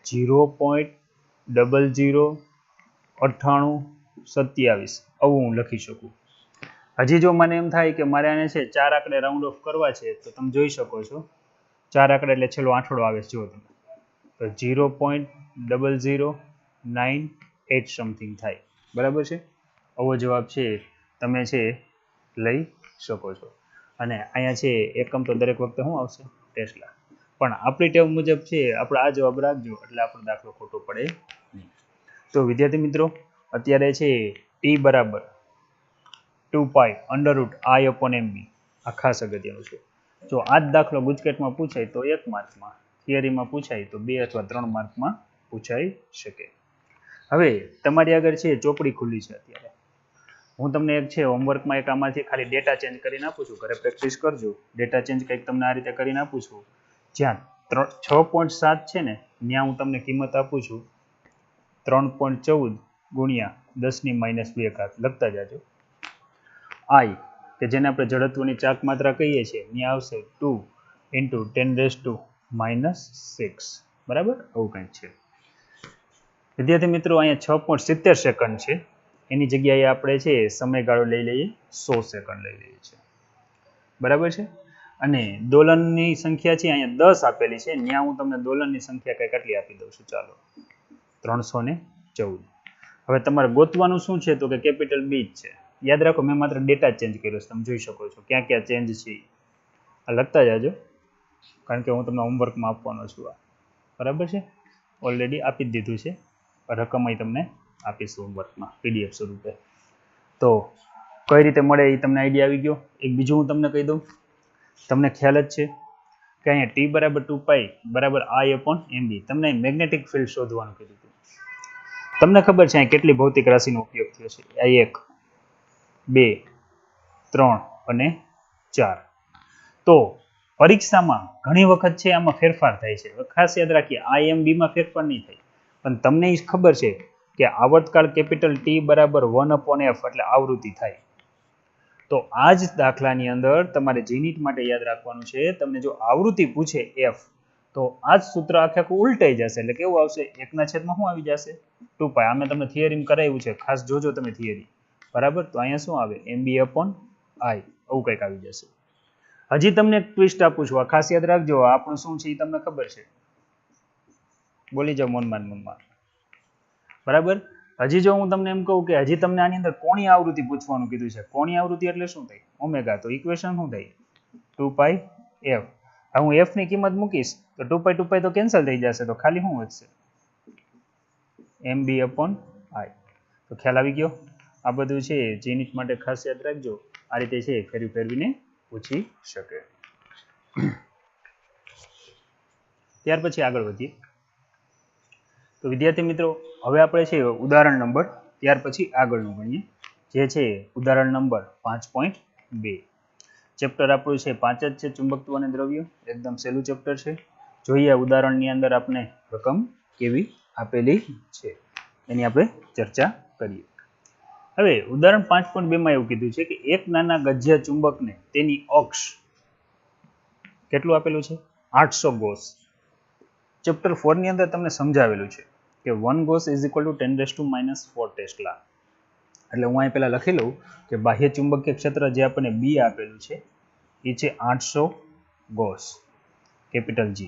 009827 આવું હું લખી શકું. હજી જો મને એમ થાય કે મારે આને છે 4 આંકડે રાઉન્ડ ઓફ કરવા છે તો તમે જોઈ શકો છો 4 આંકડે એટલે છેલ્લો આંકડો આવે છે જુઓ તમે તો 0.009 સમથિંગ થાય બરાબર છે. આવો જવાબ છે તમે છે લઈ શકો છો. અને અહીંયા છે એકમ તો દરેક વખતે શું આવશે ટેસ્લા. પણ આપણી ટેવ મુજબ છે આપણે આ જવાબ રાખજો એટલે આપણો દાખલો ખોટો પડે નહીં. તો વિદ્યાર્થી મિત્રો અત્યારે છે ટી બરાબર 2 π√i/mb આ ખાસ અગત્યનું છે. જો આ જ દાખલો ગુજકેટમાં પૂછાય તો 1 માર્કમાં, થિયરીમાં પૂછાય તો 2 અથવા 3 માર્કમાં પૂછાઈ શકે. હવે તમારી આગળ છે ચોપડી ખુલ્લી છે અત્યારે. હું તમને એક છે હોમવર્કમાં એક આમાંથી ખાલી ડેટા ચેન્જ કરીને આપું છું, ઘરે પ્રેક્ટિસ કરજો. ડેટા ચેન્જ કંઈક તમને આ રીતે કરીને આપું છું. જ્યાં 6.7 છે ને ત્યાં હું તમને કિંમત આપું છું 3.14 ગુણ્યા 10⁻². લખતા જાજો. આઈ કે જેને આપણે જડત્વની ચાક માત્રા કહીએ છીએ ત્યાં આવશે 2 × 10⁻6 બરાબર આવું કંઈક છે. વિદ્યાર્થી મિત્રો અહીંયા 6.70 સેકન્ડ છે એની જગ્યાએ આપણે છે સમયગાળો લઈ લઈએ 100 સેકન્ડ લઈ લઈએ છીએ બરાબર છે. અને દોલનની સંખ્યા છે અહીંયા 10 આપેલી છે ત્યાં હું તમને દોલનની સંખ્યા કંઈક આટલી આપી દઉં છું. ચાલો 314. હવે તમારે ગોતવાનું શું છે તો કે કેપિટલ બી જ છે. યાદ રાખો મેં માત્ર ડેટા ચેન્જ કર્યો છે, તમે જોઈ શકો છો ક્યાં ક્યાં ચેન્જ છે આ લખતા જાજો કારણ કે હું તમને હોમવર્કમાં આપવાનો છું આ બરાબર છે. ઓલરેડી આપી જ દીધું છે, રકમય તમને આપીશું હોમવર્કમાં પીડીએફ સ્વરૂપે. તો કઈ રીતે મળે એ તમને આઈડિયા આવી ગયો. એક બીજું હું તમને કહી દઉં, તમને ખ્યાલ જ છે કે અહીંયા ટી બરાબર 2 π બરાબર i/mb તમને મેગ્નેટિક ફિલ્ડ શોધવાનું કીધું હતું. તમને ખબર છે અહીંયા કેટલી ભૌતિક રાશિનો ઉપયોગ થયો છે? 1 2 3 અને 4. તો પરીક્ષામાં ઘણી વખત છે આમાં ફેરફાર થાય છે. ખાસ યાદ રાખીએ IMB માં ફેરફાર નહીં થાય પણ તમને એ ખબર છે કે આવર્તકાળ કેપિટલ T બરાબર 1/f એટલે આવૃત્તિ થાય. તો આ જ દાખલાની અંદર તમારે જીનિટ માટે યાદ રાખવાનું છે. તમને જો આવૃત્તિ પૂછે f તો આ જ સૂત્ર આખે આખું ઉલટાઈ જશે એટલે કેવું આવશે 1/છેદમાં શું આવી જશે 2 π. આ મેં તમને થિયરીમાં કરાવ્યું છે, ખાસ જોજો તમે થિયરી બરાબર. તો અહીંયા શું આવે mb/i આવું કંઈક આવી જશે. હજી તમને એક ટ્વિસ્ટ આપું છું, આ ખાસ યાદ રાખજો. આપણું શું છે એ તમને ખબર છે? બોલી જાઓ મનમાં બરાબર. હજી જો હું તમને એમ કહું કે હજી તમને આની અંદર કોણીય આવૃત્તિ પૂછવાનું કીધું છે. કોણીય આવૃત્તિ એટલે શું થાય? ઓમેગા. તો ઇક્વેશન શું થાય? 2 πf. હવે હું f ની કિંમત મૂકીશ તો 2 π તો કેન્સલ થઈ જશે તો ખાલી શું વધશે? mb/i. તો ખ્યાલ આવી ગયો. આ બધું છે જીનિટ માટે ખાસ યાદ રાખજો. આ રીતે છે ફેરવીને પૂછી શકે. ત્યાર પછી આગળ વધીએ. તો વિદ્યાર્થી મિત્રો હવે આપણે છે ઉદાહરણ નંબર ત્યાર પછી આગળનું ગણીએ જે છે ઉદાહરણ નંબર 5.2. ચેપ્ટર આપણું છે 5 જ છે, ચુંબકત્વ અને દ્રવ્યો. એકદમ સહેલું ચેપ્ટર છે. જોઈએ ઉદાહરણની અંદર આપણે રકમ કેવી આપેલી છે એની આપણે ચર્ચા કરીએ. હવે ઉદાહરણ 5.2 માં એવું કીધું છે કે એક નાના ગજ્યા ચુંબકને તેની અક્ષ કેટલું આપેલું છે? 800 ગોસ. ચેપ્ટર 4 ની અંદર તમને સમજાવેલું છે કે 1 Gauss is equal to 10⁻⁴ tesla. એટલે હું અહીં પહેલા લખી લઉં કે બાહ્ય ચુંબકીય ક્ષેત્ર જે આપણને બી આપેલું છે એ છે 800 ગોસ કેપિટલ G.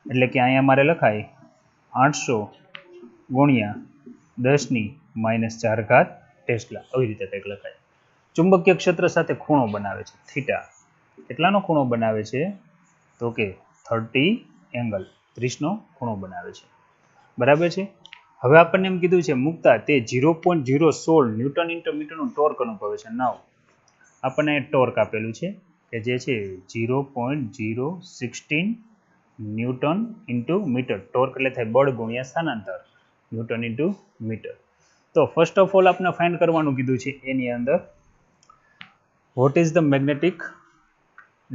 એટલે કે અહીંયા મારે લખાય 800 ગુણ્યા 10⁻⁴ ટેસ્લા. આવી રીતે કંઈક લખાય. ચુંબકીય ક્ષેત્ર સાથે ખૂણો બનાવે છે થીટા. કેટલાનો ખૂણો બનાવે છે? તો કે 30 એંગલ 30 નો ખૂણો બનાવે છે બરાબર છે. હવે આપણને એમ કીધું છે મુકતા તે 0.016 ન્યૂટન ઇન્ટુ મીટરનું ટોર્ક અનુભવે છે. નાવ આપણને ટોર્ક આપેલું છે કે જે છે 0.016 ન્યૂટન ઇન્ટુ મીટર. ટોર્ક એટલે થાય બળ ગુણ્યા સ્થાનાંતર, ન્યૂટન ઇન્ટુ મીટર. તો ફર્સ્ટ ઓફ ઓલ આપણે ફાઇન્ડ કરવાનું કીધું છે એની અંદર what is the magnetic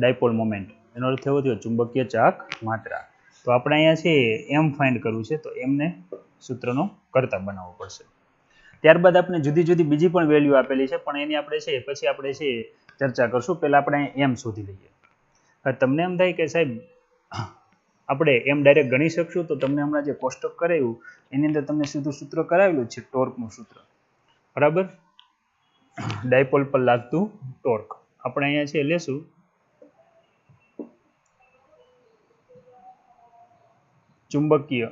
dipole moment. એનો અર્થ એવો થયો ચુંબકીય ચાક માત્રા. તો આપણે અહીંયા છે એમ ફાઇન્ડ કરવું છે તો એમને સૂત્રનો કરતા બનાવવો પડશે. ત્યારબાદ આપણે જુદી જુદી બીજી પણ વેલ્યુ આપેલી છે પણ એની આપણે છે પછી આપણે છે ચર્ચા કરશું. પહેલા આપણે એમ શોધી લઈએ. તમને એમ થાય કે સાહેબ આપણે એમ ડાયરેક્ટ ગણી શકશું. તો તમને હમણાં જે કોષ્ટક કરાવ્યું એની અંદર તમને સીધું સૂત્ર કરાવેલું છે, ટોર્કનું સૂત્ર. બરાબર, ડાયપોલ પર લાગતું ટોર્ક આપણે અહીંયા છે લેશું ચુંબકીય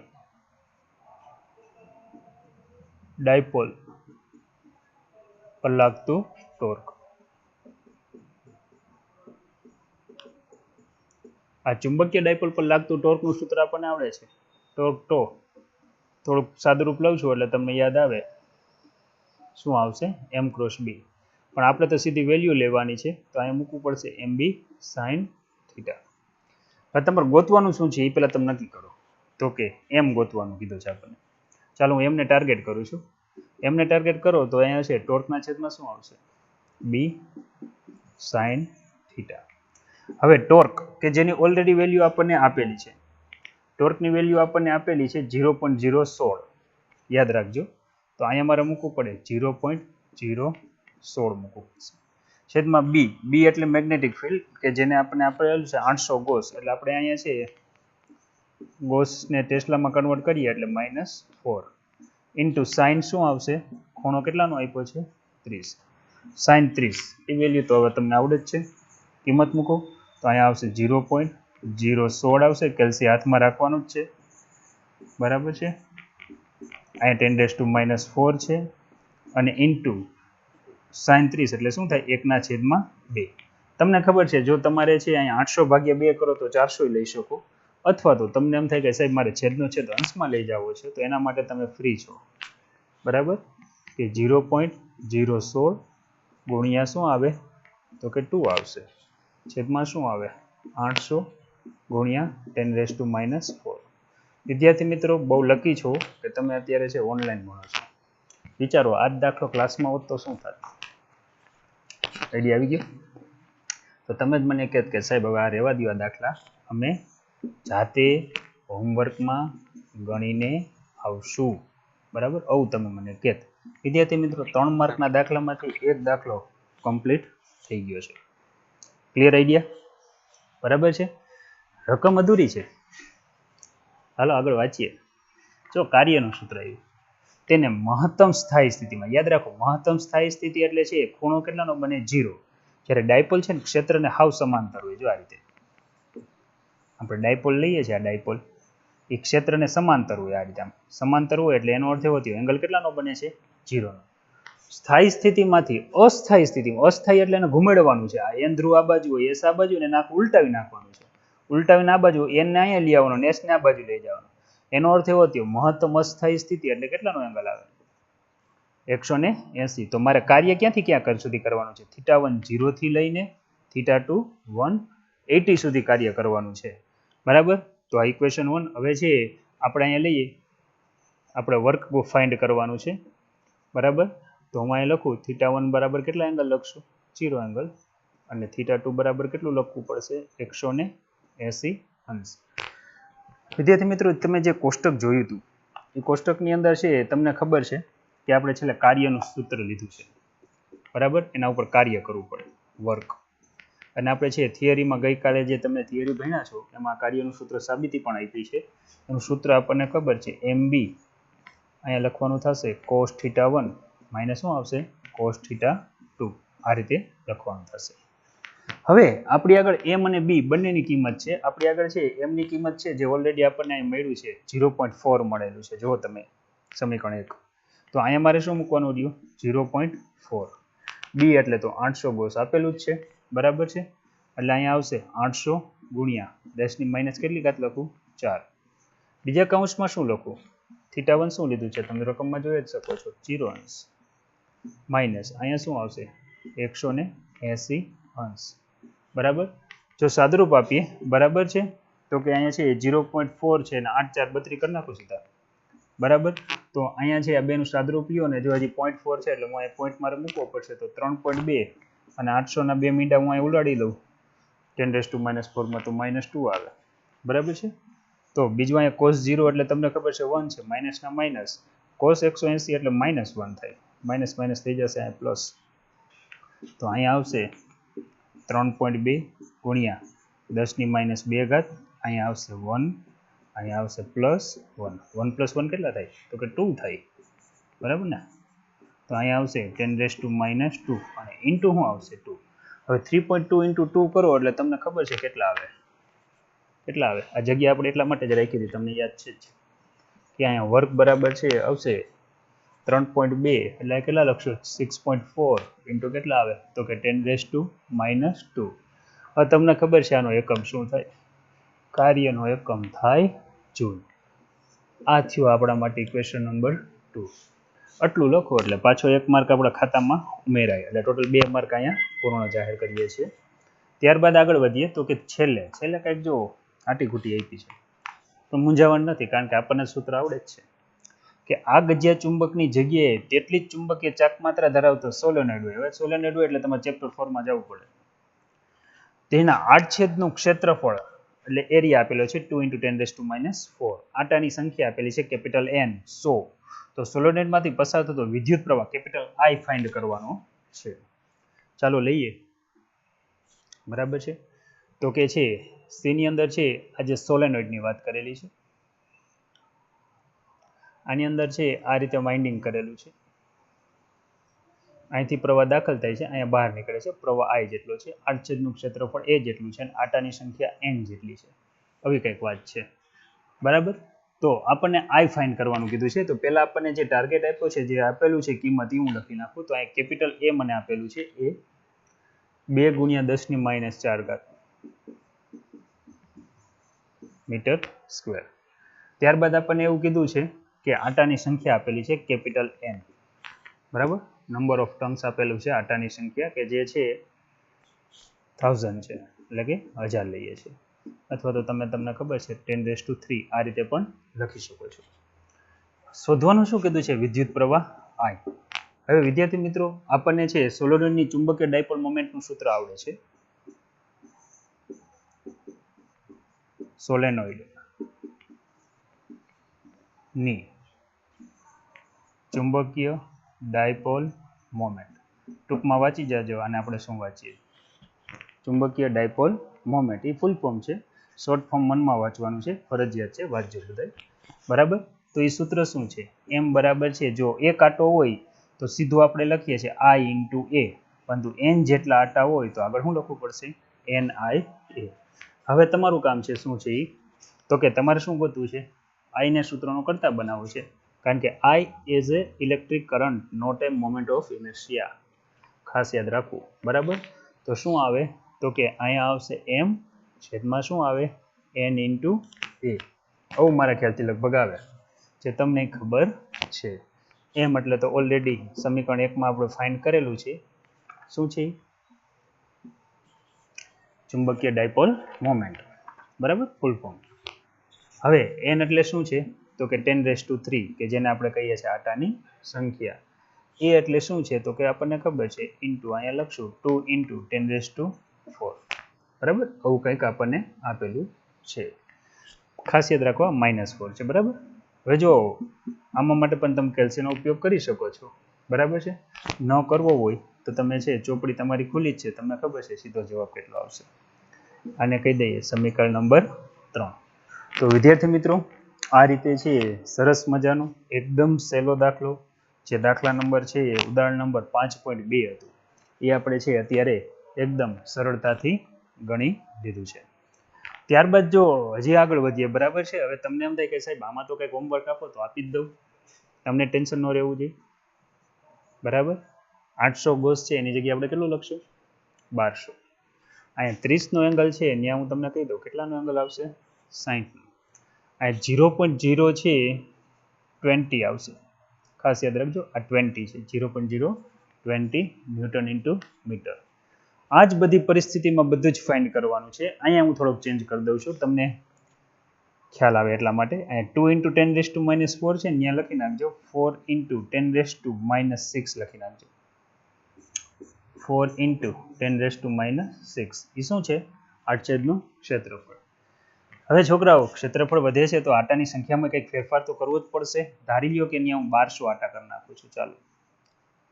ડાયપોલ પર લાગતું ટોર્ક. આ ચુંબકીય ડાયપોલ પર લાગતું ટોર્કનું સૂત્ર આપણને આવડે છે, ટોર્ક ટો. થોડુંક સાદુરૂપ લઉં છું એટલે તમને યાદ આવે. શું આવશે? એમ ક્રોસ બી. પણ આપણે તો સીધી વેલ્યુ લેવાની છે, તો અહીંયા મૂકવું પડશે એમ બી સાઇન થીટા. હવે તમારે ગોતવાનું શું છે એ પહેલાં તમે નક્કી કરો. તો કે એમ ગોતવાનું કીધું છે આપણને. ચાલો હું એમને ટાર્ગેટ કરું છું. એમને ટાર્ગેટ કરો તો અહીંયા છે ટોર્કના છેદમાં શું આવશે? બી સાઇન થીટા. હવે ટોર્ક કે જેની ઓલરેડી વેલ્યુ આપણને આપેલી છે, ટોર્કની વેલ્યુ આપણને આપેલી છે 0.016. યાદ રાખજો. તો અહીંયા મારે મૂકવું પડે 0.016 મૂકવું પડશે. છેદમાં બી. બી એટલે મેગ્નેટિક ફિલ્ડ કે જેને આપણે આપેલું છે 800 ગોસ. એટલે આપણે અહીંયા છે ગોસને ટેસ્લામાં કન્વર્ટ કરીએ એટલે -4 ઇન્ટુ સાઇન શું આવશે? ખૂણો કેટલાનો આપ્યો છે? 30. સાઇન 30 એ વેલ્યુ તો હવે તમને આવડે જ છે. કિંમત મૂકો તો અહીંયા આવશે 0.016 આવશે. કેલ્સી હાથમાં રાખવાનું જ છે. બરાબર છે. અહીંયા 10⁻⁴ છે અને ઇન્ટુ સાઇન 30 એટલે શું થાય? 1/2. તમને ખબર છે જો તમારે છે અહીંયા 800/2 કરો તો 400 લઈ શકો, અથવા તો તમને એમ થાય કે સાહેબ મારે છેદનો છેદ અંશમાં લઈ જવો છે, તો એના માટે તમે ફ્રી છો. બરાબર, કે 0.016 ગુણ્યા શું આવે? તો કે 2 આવશે. છેદમાં શું આવે? 800 ગુણ્યા 10⁻⁴. વિદ્યાર્થી મિત્રો, બહુ લકી છો કે તમે અત્યારે છે ઓનલાઈન ભણો છો. વિચારો આ જ દાખલો ક્લાસમાં હોત તો શું થાત? આઈડિયા આવી ગયો? તો તમે જ મને કહેત કે સાહેબ હવે આ રહેવા દો, આ દાખલા અમે જાતે હોમવર્કમાં ગણીને આવશું. બરાબર, આવું તમે મને કહેત. વિદ્યાર્થી મિત્રો, 3 માર્કના દાખલામાંથી એક દાખલો કમ્પ્લીટ થઈ ગયો છે. Clear idea? બરાબર છે. રકમ અધૂરી છે. હાલો આગળ વાંચીએ. જો કાર્યનું સૂત્ર આવ્યું, તેને મહત્તમ સ્થાયી સ્થિતિમાં, યાદ રાખો મહત્તમ સ્થાયી સ્થિતિ એટલે છે ખૂણો કેટલાનો બને? 0. જ્યારે ડાયપોલ છે ને ક્ષેત્રને હાવ સમાંતર હોય. જો આ રીતે આપણે ડાયપોલ લઈએ છીએ, આ ડાયપોલ એ ક્ષેત્રને સમાંતર હોય. આ રીતે આમ સમાંતર હોય એટલે એનો અર્થ એવો થયો એંગલ કેટલાનો બને છે? 0 નો. સ્થાયી સ્થિતિમાંથી અસ્થાયી સ્થિતિમાં, અસ્થાયી એટલે એને ઘુમેડવાનું છે. આ એન ધ્રુવ આ બાજુ હોય, એસ આ બાજુ, ને નાક ઉલટાવી નાખવાનું છે. ઉલટાવીને આ બાજુ એનને અહીંયા લઈ આવવાનો, એસને આ બાજુ લઈ જવાનો. એનો અર્થ એવો થયો મહત્તમ અસ્થાયી સ્થિતિ એટલે કેટલાનો એંગલ આવે? 180. તો મારે કાર્ય ક્યાંથી ક્યાં સુધી કરવાનું છે? θ1 0 થી લઈને θ2 180 સુધી કાર્ય કરવાનું છે. બરાબર, તો આ ઇક્વેશન 1. હવે છે આપણે અહીંયા લઈએ, આપણે વર્ક ફાઇન્ડ કરવાનું છે. બરાબર, તો હું અહીં લખું θ1 બરાબર કેટલા એંગલ લખશું? 0 એંગલ. અને θ2 બરાબર કેટલું લખવું પડશે? 180 અંશ. વિદ્યાર્થી મિત્રો, તમે જે કોષ્ટક જોયું હતું એ કોષ્ટકની અંદર છે તમને ખબર છે કે આપણે છેલ્લે કાર્યનું સૂત્ર લીધું છે. બરાબર, એના ઉપર કાર્ય કરવું પડે, વર્ક. અને આપણે છે થિયરીમાં ગઈકાલે જે તમે થિયરી ભણ્યા છો એમાં કાર્યનું સૂત્ર સાબિતી પણ આપી છે. એનું સૂત્ર આપણને ખબર છે MB અહીંયા લખવાનું થશે cos θ1 માઇનસ શું આવશે? cos θ2. આ રીતે લખવાનું થશે. હવે આપણી આગળ m અને b બંનેની કિંમત છે. આપણી આગળ છે m ની કિંમત છે જે ઓલરેડી આપણને અહીં મળ્યું છે 0.4 મળેલું છે. જો તમે સમીકરણ 1, તો અહીંયા મારે શું મૂકવાનું રહ્યું? 0.4. b એટલે તો 800 ગોસ આપેલું જ છે. બરાબર છે, એટલે અહીંયા આવશે 800 ગુણ્યા 10⁻⁻ કેટલી ઘાત લખું? 4. બીજા કૌંસમાં શું લખું? θ1 શું લીધું છે તમે રકમમાં જોઈ જ શકો છો, 0 અંશ. માઇનસ અહીંયા શું આવશે? 180 અંશ. બરાબર, જો સાદુરૂપ આપીએ, બરાબર છે, તો કે અહીંયા છે 0.4 છે અને 8 4 32 કરી નાખું સીધા. બરાબર, તો અહીંયા છે આ બેનું સાદુરૂપ લ્યો ને જો હજી 0.4 છે એટલે હું અહીંયા પોઈન્ટ મારે મૂકવો પડશે. તો 3.2 અને 800 ના 2 મીંડા હું અહીં ઉડાડી દઉં 10⁻⁴ માં તો -2 આવે. બરાબર છે. તો બીજું અહીંયા cos 0 એટલે તમને ખબર છે 1 છે, માઇનસ ના માઇનસ. cos 180 એટલે -1 થાય, માઇનસ માઇનસ થઈ જશે અહીંયા પ્લસ. તો અહીંયા આવશે 3.2 ગુણ્યા 10⁻² અહીંયા આવશે 1, અહીંયા આવશે +1. 1 + 1 કેટલા થાય? તો કે 2 થાય, બરાબર ને? તો અહીંયા આવશે 10⁻², અને ઇન્ટુ શું આવશે? 2. હવે 3.2 × 2 કરો એટલે તમને ખબર છે કેટલા આવે. કેટલા આવે? આ જગ્યા આપણે એટલા માટે જ રાખી હતી, તમને યાદ છે જ કે અહીંયા વર્ગ બરાબર છે આવશે 3.2, એટલે કેટલા લખશો? 6.4 ઇન્ટુ કેટલા આવે? તો કે 10⁻². હવે તમને ખબર છે આનો એકમ શું થાય? કાર્યનો એકમ થાય જૂલ. આ થયું આપણા માટે ઇક્વેશન નંબર 2. આટલું લખો એટલે પાછો 1 માર્ક આપણા ખાતામાં ઉમેરાય, એટલે ટોટલ 2 માર્ક અહીંયા પૂર્ણ જાહેર કરીએ છીએ. ત્યારબાદ આગળ વધીએ તો કે છેલ્લે કંઈક જો આટીઘૂટી આપી છે, પણ મૂંઝાવણ નથી, કારણ કે આપણને સૂત્ર આવડે જ છે કે આ ગજિયા ચુંબકની જગ્યાએ તેટલી જ ચુંબકીય ચાક માત્રા ધરાવતો સોલેનોઇડ હોય. હવે સોલેનોઇડ હોય એટલે તમારે ચેપ્ટર 4 માં જવું પડે. તેના આડછેદનું ક્ષેત્રફળ એટલે એરિયા આપેલો છે 2 × 10⁻⁴. આટાની સંખ્યા આપેલી છે કેપિટલ N 100. તો સોલેનોઇડમાંથી પસાર થતો વિદ્યુત પ્રવાહ કેપિટલ I ફાઇન્ડ કરવાનો છે. ચાલો લઈએ, બરાબર છે? તો કે છે સીની અંદર છે આજે સોલેનોઇડની વાત કરેલી છે. આની અંદર છે આ રીતે વાઇન્ડિંગ કરેલું છે. અહીંથી પ્રવાહ દાખલ થાય છે, અહીંયા બહાર નીકળે છે. પ્રવાહ I જેટલો છે, આડછેદનું ક્ષેત્રફળ A જેટલું છે, અને આટાની સંખ્યા N જેટલી છે. આવી કંઈક વાત છે, બરાબર? તો આપણને I ફાઇન્ડ કરવાનું કીધું છે. તો પહેલા આપણને જે ટાર્ગેટ આપ્યો છે, જે આપેલું છે કિંમત, હું લખી નાખું. તો અહીં કેપિટલ A મને આપેલું છે, એ 2 × 10⁻⁴ મીટર સ્ક્વેર. ત્યારબાદ આપણને એવું કીધું છે કે આટાની સંખ્યા આપેલી છે કેપિટલ N, બરાબર? નંબર ઓફ ટર્ન્સ આપેલું છે આટાની સંખ્યા, કે જે છે 1000 છે, એટલે કે 1000 લઈએ છીએ, અથવા તો તમને ખબર છે 10⁻³ આ રીતે પણ લખી શકો છો. શોધવાનું શું કીધું છે? વિદ્યુત પ્રવાહ I. હવે વિદ્યાર્થી મિત્રો, આપણને છે સોલેનોઇડની ચુંબકીય ડાયપોલ મોમેન્ટનું સૂત્ર આવડે છે. સોલેનોઇડની ચુંબકીય ડાયપોલ મોમેન્ટ, ટૂંકમાં વાંચી જાજો. આને આપણે શું વાંચીએ? ચુંબકીય ડાયપોલ મોમેન્ટ. એ ફૂલ ફોર્મ છે, શોર્ટ ફોર્મ મનમાં વાંચવાનું છે, ફરજિયાત છે, વાંચજો બધાય, બરાબર? તો એ સૂત્ર શું છે? M બરાબર છે, જો એક આટો હોય તો સીધું આપણે લખીએ છીએ I × A, પરંતુ N જેટલા આટા હોય તો આગળ શું લખવું પડશે? NIA. હવે તમારું કામ છે શું છે? તો કે તમારે શું ગોતવું છે? I ને સૂત્રનો કરતા બનાવવું છે, કારણ કે I is a electric current not a moment of inertia. ખાસ યાદ રાખવું, બરાબર? તો શું આવે? તો કે અહીંયા આવશે M છેદમાં શું આવે? N × A. આવું મારા ખ્યાલથી લગભગ આવે, જે તમને ખબર છે. M એટલે તો ઓલરેડી સમીકરણ 1 માં આપણે ફાઇન્ડ કરેલું છે. શું છે? ચુંબકીય ડાયપોલ મોમેન્ટ, બરાબર? Full form. હવે N એટલે શું છે? તો કે 10⁻³ કે જેને આપણે કહીએ છીએ આટાની સંખ્યા. A એટલે શું છે? તો કે આપણને ખબર છે, ઇન્ટુ અહીંયા લખશું 2 × 10⁻⁴, બરાબર? આવું કંઈક આપણને આપેલું છે. ખાસ યાદ રાખવા -4 છે, બરાબર? હવે જો આમાં માટે પણ તમે કેલ્સીનો ઉપયોગ કરી શકો છો, બરાબર છે? ન કરવો હોય તો તમે છે ચોપડી તમારી ખુલ્લી જ છે, તમને ખબર છે સીધો જવાબ કેટલો આવશે. આને કહી દઈએ સમીકરણ નંબર 3. તો વિદ્યાર્થી મિત્રો, આ રીતે છે સરસ મજાનો એકદમ સહેલો દાખલો, જે દાખલા નંબર છે એ ઉદાહરણ નંબર 5.2 હતું, એ આપણે છે અત્યારે એકદમ સરળતાથી ગણી દીધું છે. ત્યારબાદ જો હજી આગળ વધીએ, બરાબર છે? હવે તમને એમ થાય કે સાહેબ આમાં તો કંઈક હોમવર્ક આપો તો આપી જ દઉં, તમને ટેન્શન ન રહેવું જોઈએ, બરાબર? 800 ગોસ છે એની જગ્યાએ આપણે કેટલું લખશું? 1200. અહીંયા 30 નો એંગલ છે, ત્યાં હું તમને કહી દઉં કેટલાનો એંગલ આવશે? 60. અહીંયા 0.0 છે 20 આવશે, ખાસ યાદ રાખજો. આ 20 છે, 0.020 ન્યૂટન × મીટર. આ જ બધી પરિસ્થિતિમાં બધું જ ફાઇન્ડ કરવાનું છે. અહીંયા હું થોડોક ચેન્જ કરી દઉં છું, તમને ખ્યાલ આવે એટલા માટે. અહીંયા 2 × 10⁻⁴ છે, ત્યાં લખી નાખજો 4 × 10⁻⁶ લખી નાખજો. 4 × 10⁻⁶. એ શું છે? આડછેદનું ક્ષેત્રફળ. હવે છોકરાઓ, ક્ષેત્રફળ વધે છે તો આટાની સંખ્યામાં કંઈક ફેરફાર તો કરવો જ પડશે. ધારી લ્યો કે અહીંયા હું 1200 આટા કરી નાખું છું. ચાલો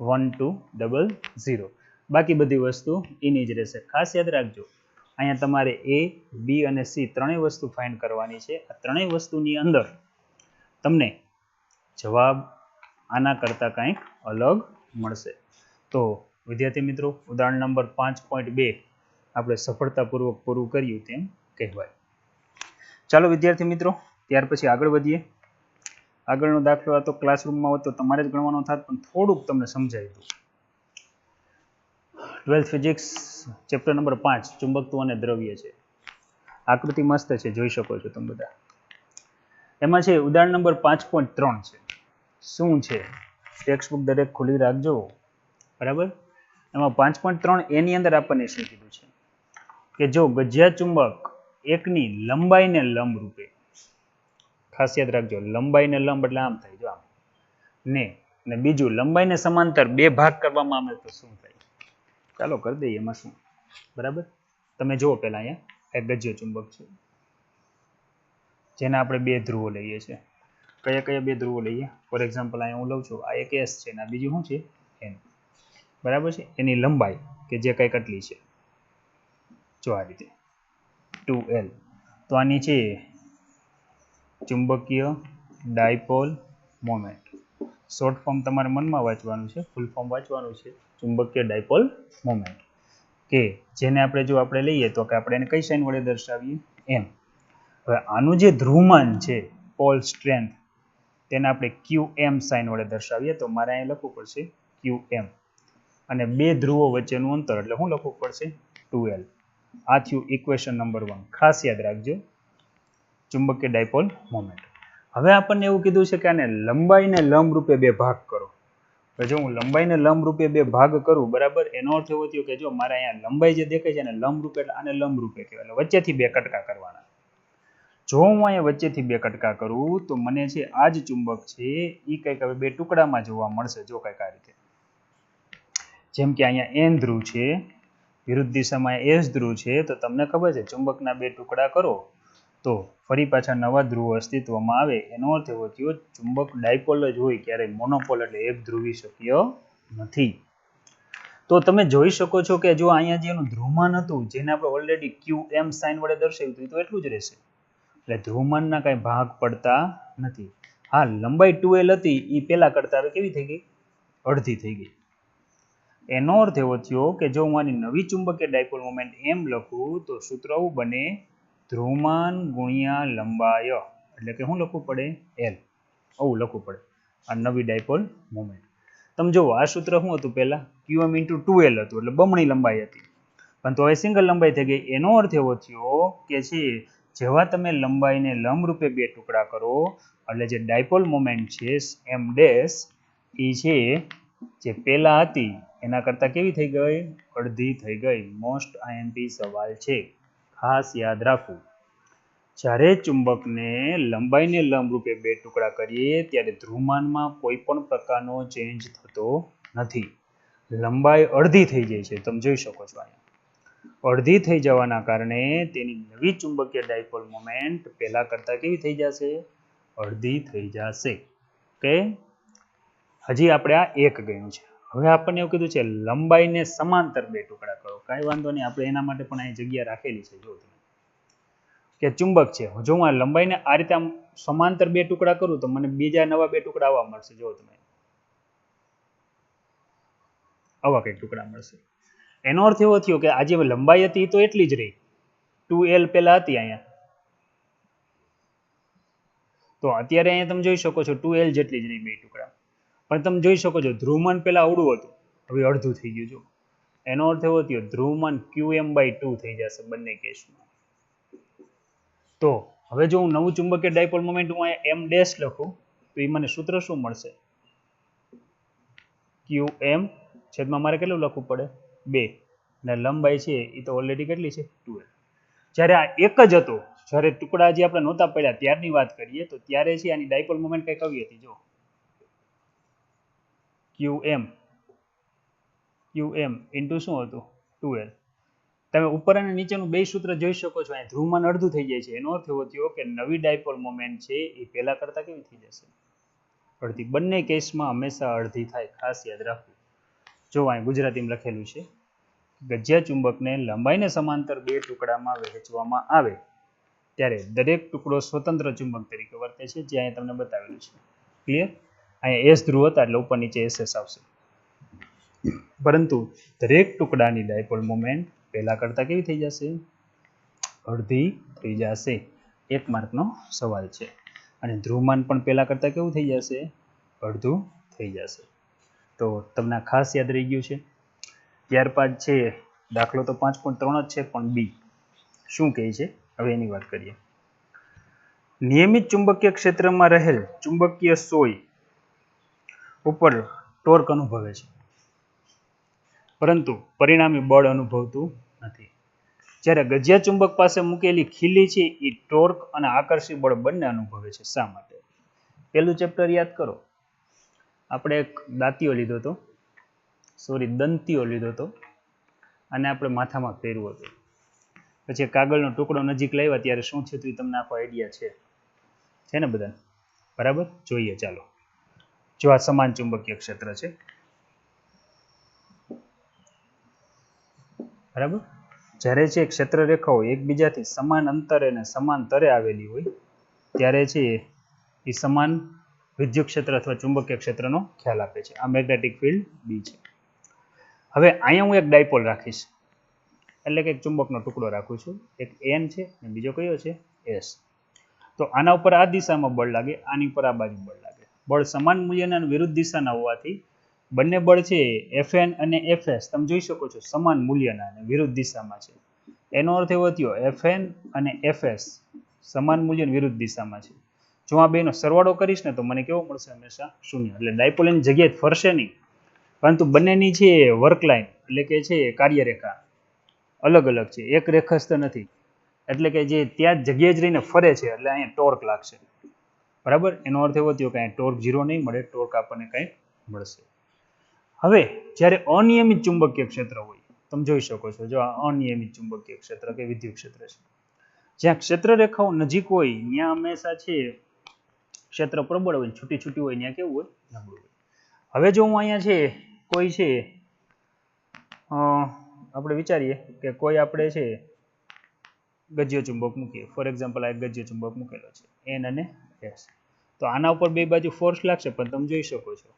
1200, બાકી બધી વસ્તુ એની જ રહેશે. ખાસ યાદ રાખજો, અહીંયા તમારે A, B અને C ત્રણેય વસ્તુ ફાઇન્ડ કરવાની છે. આ ત્રણેય વસ્તુની અંદર તમને જવાબ આના કરતાં કંઈક અલગ મળશે. તો વિદ્યાર્થી મિત્રો, ઉદાહરણ નંબર 5.2 આપણે સફળતાપૂર્વક પૂરું કર્યું તેમ કહેવાય. ચાલો વિદ્યાર્થી મિત્રો, ત્યાર પછી આગળ વધીએ. આગળનો દાખલો આ તો ક્લાસરૂમમાં હોત તો તમારે જ ગણવાનો થાત, પણ થોડુંક તમને સમજાવી દઉં. 12th ફિઝિક્સ ચેપ્ટર નંબર 5 ચુંબકત્વ અને દ્રવ્ય છે. આકૃતિ મસ્ત છે, જોઈ શકો છો તમે બધા. એમાં છે ઉદાહરણ નંબર 5.3 છે. શું છે? ટેક્સ્ટ બુક દરેક ખુલ્લી રાખજો, બરાબર. એમાં 5.3 એની અંદર આપણને શું કીધું છે કે જો ગજિયા ચુંબક એકની લંબાઈને લંબ રૂપે, ખાસ યાદ રાખજો, લંબાઈને લંબ એટલે આમ થાય, જો આમ ને બીજું લંબાઈને સમાંતર બે ભાગ કરવામાં આવે તો શું થાય? ચાલો કરી દઈએ, એમાં શું, બરાબર. તમે જુઓ પહેલા અહીંયા એક ગજ્ય ચુંબક છે જેના આપણે બે ધ્રુવો લઈએ છીએ. કયા કયા બે ધ્રુવો લઈએ? ફોર એક્ઝામ્પલ અહીંયા હું લઉં છું, આ એક S છે ને બીજું શું છે? N, બરાબર છે. એની લંબાઈ કે જે કંઈક આટલી છે, જો આ રીતે 2L. તો આની છે ચુંબકીય ડાયપોલ મોમેન્ટ. શોર્ટ ફોર્મ તમારે મનમાં વાંચવાનું છે, ફૂલ ફોર્મ વાંચવાનું છે. ચુંબકીય ડાયપોલ મોમેન્ટ કે જેને આપણે જો આપણે લઈએ તો કે આપણે એને કઈ સાઇન વડે દર્શાવીએ? M. હવે આનું જે ધ્રુવમાન છે, પોલ સ્ટ્રેન્થ, તેને આપણે QM સાઇન વડે દર્શાવીએ. તો મારે અહીંયા લખવું પડશે QM, અને બે ધ્રુવો વચ્ચેનું અંતર એટલે શું લખવું પડશે? 2L. આ થયું ઇક્વેશન નંબર 1. ખાસ યાદ રાખજો, ચુંબકીય ડાયપોલ મોમેન્ટ. હવે આપણને એવું કીધું છે કે આને લંબાઈને લંબ રૂપે બે ભાગ કરો. તો જો હું લંબાઈને લંબ રૂપે બે ભાગ કરું, બરાબર, એનો અર્થ એવો થયો કે જો મારે અહીંયા લંબાઈ જે દેખાય છે ને લંબ રૂપે, એટલે આને લંબ રૂપે કહેવાય, એટલે વચ્ચેથી બે કટકા કરવાના. જો હું અહીંયા વચ્ચેથી બે કટકા કરું તો મને છે આ જ ચુંબક છે એ કંઈક હવે બે ટુકડામાં જોવા મળશે. જો કંઈક આ રીતે, જેમ કે અહીંયા N ધ્રુવ છે, વિરુદ્ધ દિશામાં S ધ્રુવ છે. તો તમને ખબર છે ચુંબકના બે ટુકડા કરો તો ફરી પાછા નવા ધ્રુવો અસ્તિત્વમાં આવે. એનો અર્થ એવો થયો ચુંબક ડાયપોલ જ હોય, ક્યારેય મોનોપોલ એટલે એક ધ્રુવી શક્ય નથી. તો તમે જોઈ શકો છો કે જો અહીંયા જેનું ધ્રુવમાન હતું, જેને આપણે ઓલરેડી QM સાઇન વડે દર્શાવ્યું હતું, તો એટલું જ રહેશે. એટલે ધ્રુવમાનના કાંઈ ભાગ પડતા નથી. હા, લંબાઈ 2L હતી એ પહેલા કરતા હવે કેવી થઈ ગઈ? અડધી થઈ ગઈ. એનો અર્થ એવો થયો કે જો હું આની નવી ચુંબકીય ડાયપોલ મોમેન્ટ M લખું તો સૂત્ર આવું બને, ધ્રુવમાન ગુણ્યા લંબાઈ, એટલે કે શું લખવું પડે? L. આવું લખવું પડે આ નવી ડાયપોલ મોમેન્ટ. તમે જુઓ આ સૂત્ર શું હતું? પહેલા QM × 2L હતું, એટલે બમણી લંબાઈ હતી, પણ તો હવે સિંગલ લંબાઈ થઈ ગઈ. એનો અર્થ એવો થયો કે છે જેવા તમે લંબાઈને લંબ રૂપે બે ટુકડા કરો એટલે જે ડાયપોલ મોમેન્ટ છે M ડેશ એ છે જે પહેલા હતી એના કરતાં કેવી થઈ ગઈ? અડધી થઈ ગઈ. મોસ્ટ IMP સવાલ છે, ખાસ યાદ રાખવું. જ્યારે ચુંબકને લંબાઈને લંબ રૂપે બે ટુકડા કરીએ ત્યારે ધ્રુવમાનમાં કોઈ પણ પ્રકારનો ચેન્જ થતો નથી. લંબાઈ અડધી થઈ જાય છે, તમે જોઈ શકો છો અહીંયા. અડધી થઈ જવાના કારણે તેની નવી ચુંબકીય ડાયપોલ મોમેન્ટ પહેલા કરતાં કેવી થઈ જશે? અડધી થઈ જશે. ઓકે, હજી આપણે આ એક ગયું છે. હવે આપણને એવું કીધું છે લંબાઈને સમાંતર બે ટુકડા કરો. કાંઈ વાંધો નહીં, આપણે એના માટે પણ અહીં જગ્યા રાખેલી છે. જો તમે કે ચુંબક છે, જો હું આ લંબાઈને આ રીતે આમ સમાંતર બે ટુકડા કરું તો મને બીજા નવા બે ટુકડા આવવા મળશે. જો તમે આવા કંઈક ટુકડા મળશે. એનો અર્થ એવો થયો કે આ જે લંબાઈ હતી તો એટલી જ રહી, 2L પહેલા હતી અહીંયા. તો અત્યારે અહીંયા તમે જોઈ શકો છો 2L જેટલી જ રહી બે ટુકડા. પણ તમે જોઈ શકો છો ધ્રુવમાન પહેલા આવડું હતું, હવે અડધું થઈ ગયું. જો એનો અર્થ એવો થયો ધ્રુવમાન QM/2 થઈ જશે બંને કેસમાં. તો હવે જો હું નવું ચુંબકીય ડાયપોલ મોમેન્ટ હું અહીંયા M ડેશ લખું તો એ મને સૂત્ર શું મળશે? QM છેદમાં મારે કેટલું લખવું પડે? 2. અને લંબાઈ છે એ તો ઓલરેડી કેટલી છે? 2L. જ્યારે આ એક જ હતો, જ્યારે ટુકડા જે આપણે નહોતા પડ્યા ત્યારની વાત કરીએ તો ત્યારે છે આની ડાયપોલ મોમેન્ટ કંઈક આવી હતી. જો QM ઇન્ટુ શું હતું? 2L. તમે ઉપર અને નીચેનું બે સૂત્ર જોઈ શકો છો. અહીં ધ્રુવમાન અડધું થઈ જાય છે. એનો અર્થ એવો થયો કે નવી ડાયપોલ મોમેન્ટ છે એ પહેલા કરતાં કેવી થઈ જશે? અડધી. બંને કેસમાં હંમેશા અડધી થાય, ખાસ યાદ રાખવું. જો અહીં ગુજરાતીમાં લખેલું છે ગજિયા ચુંબકને લંબાઈને સમાંતર બે ટુકડામાં વહેંચવામાં આવે ત્યારે દરેક ટુકડો સ્વતંત્ર ચુંબક તરીકે વર્તે છે, જે અહીંયા તમને બતાવેલું છે. ક્લિયર? અહીંયા એસ ધ્રુવ હતા એટલે ઉપર નીચે એસ આવશે. પરંતુ દરેક ટુકડાની ડાયપોલ મોમેન્ટ પહેલા કરતા કેવી થઈ જશે? અડધી થઈ જશે. 1 માર્કનો સવાલ છે. અને ધ્રુવમાન પણ પહેલા કરતા કેવું થઈ જશે? અડધું થઈ જશે. તો તમને ખાસ યાદ રહી ગયું છે. ત્યારબાદ છે દાખલો તો 5.3 જ છે, પણ બી શું કહે છે હવે એની વાત કરીએ. નિયમિત ચુંબકીય ક્ષેત્રમાં રહેલ ચુંબકીય સોય ઉપર ટોર્ક અનુભવે છે, પરંતુ પરિણામી બળ અનુભવતું નથી. જ્યારે ગજિયા ચુંબક પાસે મૂકેલી ખીલી છે એ ટોર્ક અને આકર્ષી બળ બંને અનુભવે છે. શા માટે? પહેલું ચેપ્ટર યાદ કરો. આપણે એક દંતીઓ લીધો હતો અને આપણે માથામાં પહેરવો હતો. પછી કાગળનો ટુકડો નજીક લાવ્યા ત્યારે શું થયું એ તમને આખો આઈડિયા છે ને બધા? બરાબર? જોઈએ ચાલો. જો આ સમાન ચુંબકીય ક્ષેત્ર છે, બરાબર? જ્યારે છે ક્ષેત્ર રેખાઓ એકબીજાથી સમાન અંતરે અને સમાંતરે આવેલી હોય ત્યારે છે એ સમાન વિદ્યુત ક્ષેત્ર અથવા ચુંબકીય ક્ષેત્રનો ખ્યાલ આપે છે. આ મેગ્નેટિક ફિલ્ડ બી છે. હવે અહીંયા હું એક ડાયપોલ રાખીશ, એટલે કે એક ચુંબકનો ટુકડો રાખું છું. એક એન છે અને બીજો કયો છે? એસ. તો આના ઉપર આ દિશામાં બળ લાગે, આની ઉપર આ બાજુ બળ લાગે. બળ સમાન મૂલ્યના અને વિરુદ્ધ દિશાના હોવાથી બંને બળ છે Fn અને Fs તમે જોઈ શકો છો સમાન મૂલ્યના અને વિરુદ્ધ દિશામાં છે. એનો અર્થ એવો થયો Fn અને Fs સમાન મૂલ્ય અને વિરુદ્ધ દિશામાં છે. જો આ બેનો સરવાળો કરીશ ને તો મને કેવો મળશે? હંમેશા શૂન્ય. એટલે ડાયપોલ એની જગ્યાએ ફરશે નહીં, પરંતુ બંનેની છે વર્ક લાઈન એટલે કે છે કાર્યરેખા અલગ અલગ છે, એક રેખસ્થ નથી. એટલે કે જે ત્યાં જગ્યાએ જ રહીને ફરે છે એટલે અહીંયા ટોર્ક લાગશે. બરાબર? એનો અર્થ એવો થયો કે અહીંયા ટોર્ક 0 નહીં મળે, ટોર્ક આપણને કંઈક મળશે. હવે જ્યારે અનિયમિત ચુંબકીય ક્ષેત્ર હોય, તમે જોઈ શકો છો, જો આ અનિયમિત ચુંબકીય ક્ષેત્ર કે વિદ્યુત ક્ષેત્ર છે, જ્યાં ક્ષેત્ર રેખાઓ નજીક હોય ત્યાં હંમેશા છે ક્ષેત્ર પ્રબળ હોય, છૂટી છૂટી હોય ત્યાં કેવું હોય? નબળું હોય. હવે જો હું અહીંયા છે કોઈ છે આપણે વિચારીએ કે કોઈ આપણે છે ગજ્ય ચુંબક મૂકીએ. ફોર એક્ઝામ્પલ આ એક ગજ્ય ચુંબક મૂકેલો છે એન અને એસ. તો આના ઉપર બે બાજુ ફોર્સ લાગશે, પણ તમે જોઈ શકો છો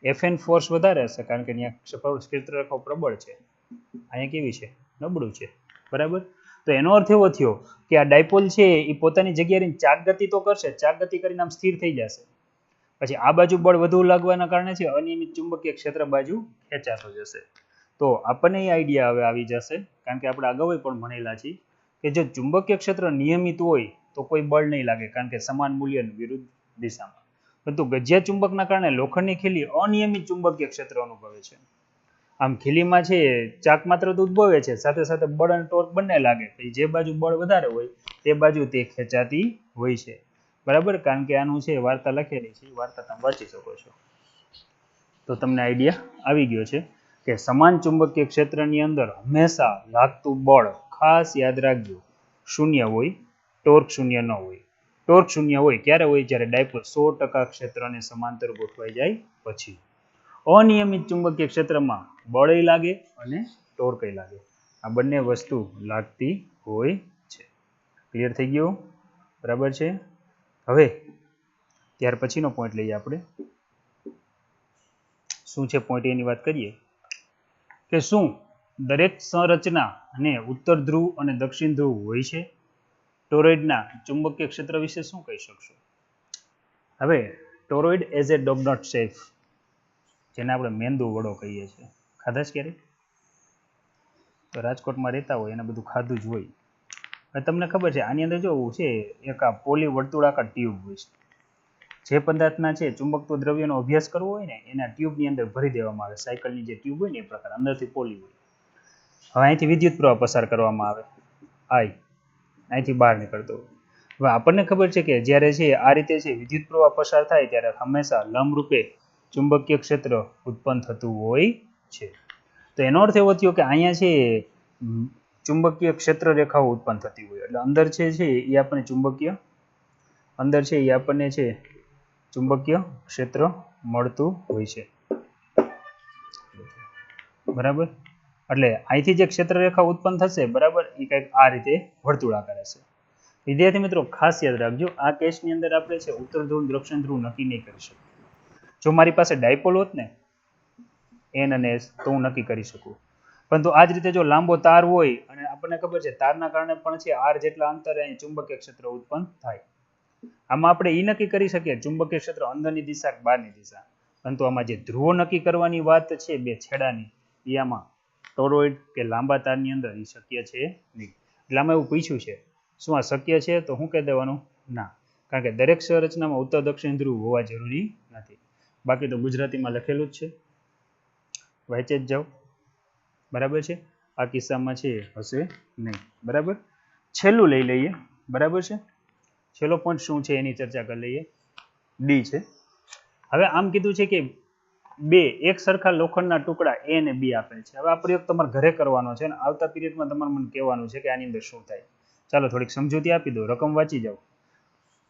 Fn ફોર્સ વધારે હશે કારણ કે ત્યાં ક્ષેત્ર રેખાઓ પ્રબળ છે, અહીંયા કેવી છે? નબળું છે. બરાબર? તો એનો અર્થ એવો થયો કે આ ડાયપોલ છે એ પોતાની જગ્યાએ ચાક ગતિ તો કરશે, ચાક ગતિ કરીને આમ સ્થિર થઈ જશે. પછી આ બાજુ બળ વધુ લાગવાના કારણે છે અનિયમિત ચુંબકીય ક્ષેત્ર બાજુ ખેંચાતો જશે. તો આપણને એ આઈડિયા હવે આવી જશે, કારણ કે આપણે અગાઉ પણ ભણેલા છીએ કે જો ચુંબકીય ક્ષેત્ર નિયમિત હોય તો કોઈ બળ નહીં લાગે, કારણ કે સમાન મૂલ્ય વિરુદ્ધ દિશામાં. પરંતુ ગજિયા ચુંબકના કારણે લોખંડની ખીલી અનિયમિત ચુંબકીય ક્ષેત્ર અનુભવે છે. આમ ખીલીમાં છે ચાક માત્ર તો ઉદ્ભવે છે, સાથે સાથે બળ અને ટોર્ક બંને લાગે. જે બાજુ બળ વધારે હોય તે બાજુ તે ખેંચાતી હોય છે. બરાબર? કારણ કે આનું છે વાર્તા લખેલી છે, વાર્તા તમે વાંચી શકો છો. તો તમને આઈડિયા આવી ગયો છે કે સમાન ચુંબકીય ક્ષેત્રની અંદર હંમેશા લાગતું બળ ખાસ યાદ રાખજો શૂન્ય હોય, ટોર્ક શૂન્ય ન હોય. ટોર્ક શૂન્ય હોય ક્યારે હોય? જ્યારે ડાયપોલ 100% ક્ષેત્રને સમાંતર ગોઠવાઈ જાય પછી. અનિયમિત ચુંબકીય ક્ષેત્રમાં બળય લાગે અને ટોર્કય લાગે. આ બંને વસ્તુ લાગતી હોય છે. ક્લિયર થઈ ગયું? બરાબર છે? હવે ત્યાર પછીનો પોઈન્ટ લઈએ આપણે. શું છે પોઈન્ટ એની વાત કરીએ કે શું દરેક સંરચના અને ઉત્તર ધ્રુવ અને દક્ષિણ ધ્રુવ હોય છે? ટોરોઇડના ચુંબકીય ક્ષેત્ર વિશે શું કહી શકશો? હવે ટોરોઇડ એઝ એ ડોગનટ શેપ, જેને આપણે મેંદુ વડો કહીએ છીએ, ખાધા જ ક્યારે? તો રાજકોટમાં રહેતા હોય એને બધું ખાધું જ હોય. હવે તમને ખબર છે આની અંદર જો છે એક આ પોલી વર્તુળાકાર ટ્યુબ હોય છે. જે પદાર્થના છે ચુંબકત્વ દ્રવ્યનો અભ્યાસ કરવો હોય ને એના ટ્યુબની અંદર ભરી દેવામાં આવે. સાયકલની જે ટ્યુબ હોય ને એ પ્રકાર અંદરથી પોલી હોય. હવે અહીંથી વિદ્યુત પ્રવાહ પસાર કરવામાં આવે, અહીંથી બહાર નીકળતો હોય. હવે આપણને ખબર છે કે જ્યારે છે આ રીતે છે વિદ્યુત પ્રવાહ પસાર થાય ત્યારે હંમેશા લંબરૂપે ચુંબકીય ક્ષેત્ર ઉત્પન્ન થતું હોય છે. તો એનો અર્થ એવો થયો કે અહીંયા છે ચુંબકીય ક્ષેત્ર રેખાઓ ઉત્પન્ન થતી હોય, એટલે અંદર છે એ આપણને ચુંબકીય ચુંબકીય ક્ષેત્ર મળતું હોય છે. બરાબર? એટલે અહીંથી જે ક્ષેત્રરેખા ઉત્પન્ન થશે બરાબર એ કંઈક આ રીતે વર્તુળાકાર હશે. વિદ્યાર્થી મિત્રો ખાસ યાદ રાખજો, આ કેસની અંદર આપણે છે ઉત્તર ધ્રુવ દક્ષિણ ધ્રુવ નક્કી નહીં કરી શકીએ. જો મારી પાસે ડાયપોલ હોત ને એન અને એસ તો હું નક્કી કરી શકું, પરંતુ આ જ રીતે જો લાંબો તાર હોય અને આપણને ખબર છે તારના કારણે પણ છે આર જેટલા અંતરે અહીં ચુંબકીય ક્ષેત્ર ઉત્પન્ન થાય. આમાં આપણે એ નક્કી કરી શકીએ ચુંબકીય ક્ષેત્ર અંદરની દિશા કે બહારની દિશા, પરંતુ આમાં જે ધ્રુવો નક્કી કરવાની વાત છે બે છેડાની એ આમાં ટોરોઇડ કે લાંબા તારની અંદર એ શક્ય છે નહીં. એટલે આમાં એવું પૂછ્યું છે શું આ શક્ય છે તો શું કહી દેવાનું ના, કારણ કે દરેક સંરચનામાં ઉત્તર દક્ષિણ ધ્રુવ હોવા જરૂરી નથી. બાકી તો ગુજરાતીમાં લખેલું જ છે, વાંચે જ જાઓ. બરાબર છે, આ કિસ્સામાં છે હશે નહીં. બરાબર, છેલ્લું લઈ લઈએ. બરાબર છે, છેલ્લો પોઈન્ટ શું છે એની ચર્ચા કરી લઈએ. ડી છે. હવે આમ કીધું છે કે બે એક સરખા લોખંડના ટુકડા એ અને બી આપેલ છે. હવે આ પ્રયોગ તમારે ઘરે કરવાનો છે અને આવતા પીરિયડમાં તમારે મને કહેવાનું છે કે આની અંદર શું થાય. ચાલો થોડીક સમજૂતી આપી દો, રકમ વાંચી જાઓ.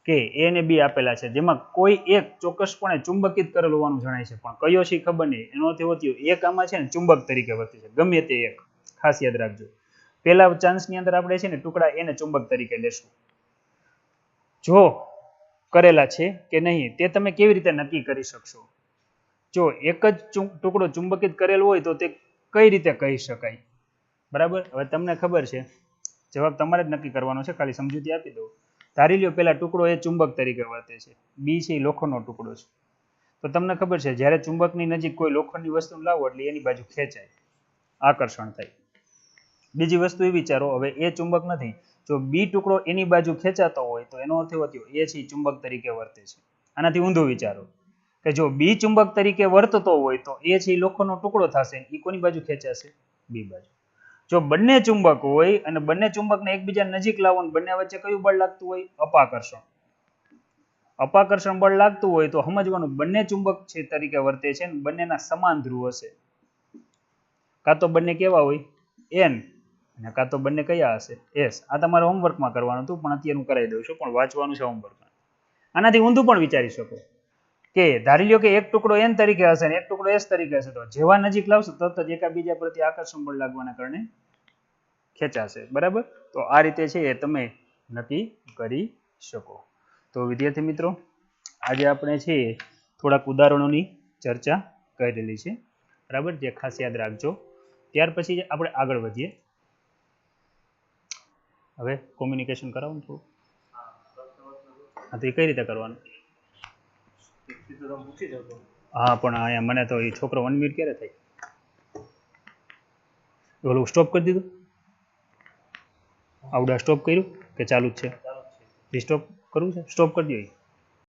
કે એ અને બી આપેલા છે જેમાં કોઈ એક ચોક્કસપણે ચુંબકિત કરેલ હોવાનું જણાય છે, પણ કયો છે ખબર નહીં. એનો અર્થ એવો થયો એક આમાં છે ને ચુંબક તરીકે વર્તે છે, ગમે તે એક. ખાસ યાદ રાખજો, પહેલા ચાન્સની અંદર આપણે છે ને ટુકડા એને ચુંબક તરીકે લેશું. જો કરેલા છે કે નહીં તે તમે કેવી રીતે નક્કી કરી શકશો? જો એક જ ટુકડો ચુંબકિત કરેલ હોય તો તે કઈ રીતે કહી શકાય? બરાબર, હવે તમને ખબર છે, જવાબ તમારે જ નક્કી કરવાનો છે, ખાલી સમજૂતી આપી દઉં. ધારી લ્યો પેલા ટુકડો એ ચુંબક તરીકે વર્તે છે, બી છે એ લોખંડનો ટુકડો છે. તો તમને ખબર છે જ્યારે ચુંબકની નજીક કોઈ લોખંડની વસ્તુ લાવો એટલે એની બાજુ ખેંચાય, આકર્ષણ થાય. બીજી વસ્તુ એ વિચારો, હવે એ ચુંબક નથી, જો બી ટુકડો એની બાજુ ખેંચાતો હોય તો એનો અર્થ એવો થયો એ છે ચુંબક તરીકે વર્તે છે. આનાથી ઊંધું વિચારો કે જો બી ચુંબક તરીકે વર્તતો હોય તો એ છે લોખંડનો ટુકડો થશે, એ કોની બાજુ ખેંચાશે? બી બાજુ. જો બંને ચુંબક હોય અને બંને ચુંબકને એકબીજા નજીક લાવો અને બંને વચ્ચે કયું બળ લાગતું હોય? અપાકર્ષણ. અપાકર્ષણ બળ લાગતું હોય તો સમજવાનું બંને ચુંબક છે તરીકે વર્તે છે અને બંનેના સમાન ધ્રુવ હશે. કાં તો બંને કેવા હોય? એન, અને કાં તો બંને કયા હશે? એસ. આ તમારે હોમવર્કમાં કરવાનું હતું પણ અત્યારે હું કરાવી દઉં છું, પણ વાંચવાનું છે હોમવર્કમાં. આનાથી ઊંધું પણ વિચારી શકો કે ધારી લ્યો કે એક ટુકડો એન તરીકે હશે અને એક ટુકડો એસ તરીકે હશે, તો જેવા નજીક લાવશો તરત જ એકાબીજા પ્રત્યે આકર્ષણ બળ લાગવાના કારણે ખેંચાશે. બરાબર, તો આ રીતે છે એ તમે નક્કી કરી શકો. તો વિદ્યાર્થી મિત્રો આજે આપણે છે થોડાક ઉદાહરણોની ચર્ચા કરેલી છે. બરાબર, જે ખાસ યાદ રાખજો. ત્યાર પછી આપણે આગળ વધીએ. હવે કોમ્યુનિકેશન કરાવું થોડું. હા, તો એ કઈ રીતે કરવાનું? હા, પણ અહીંયા મને તો એ છોકરો 1 મિનિટ ક્યારે થાય? ઓલું સ્ટોપ કરી દીધું? આવડા સ્ટોપ કર્યું કે ચાલુ જ છે? સ્ટોપ કરવું છે? સ્ટોપ કરી દો.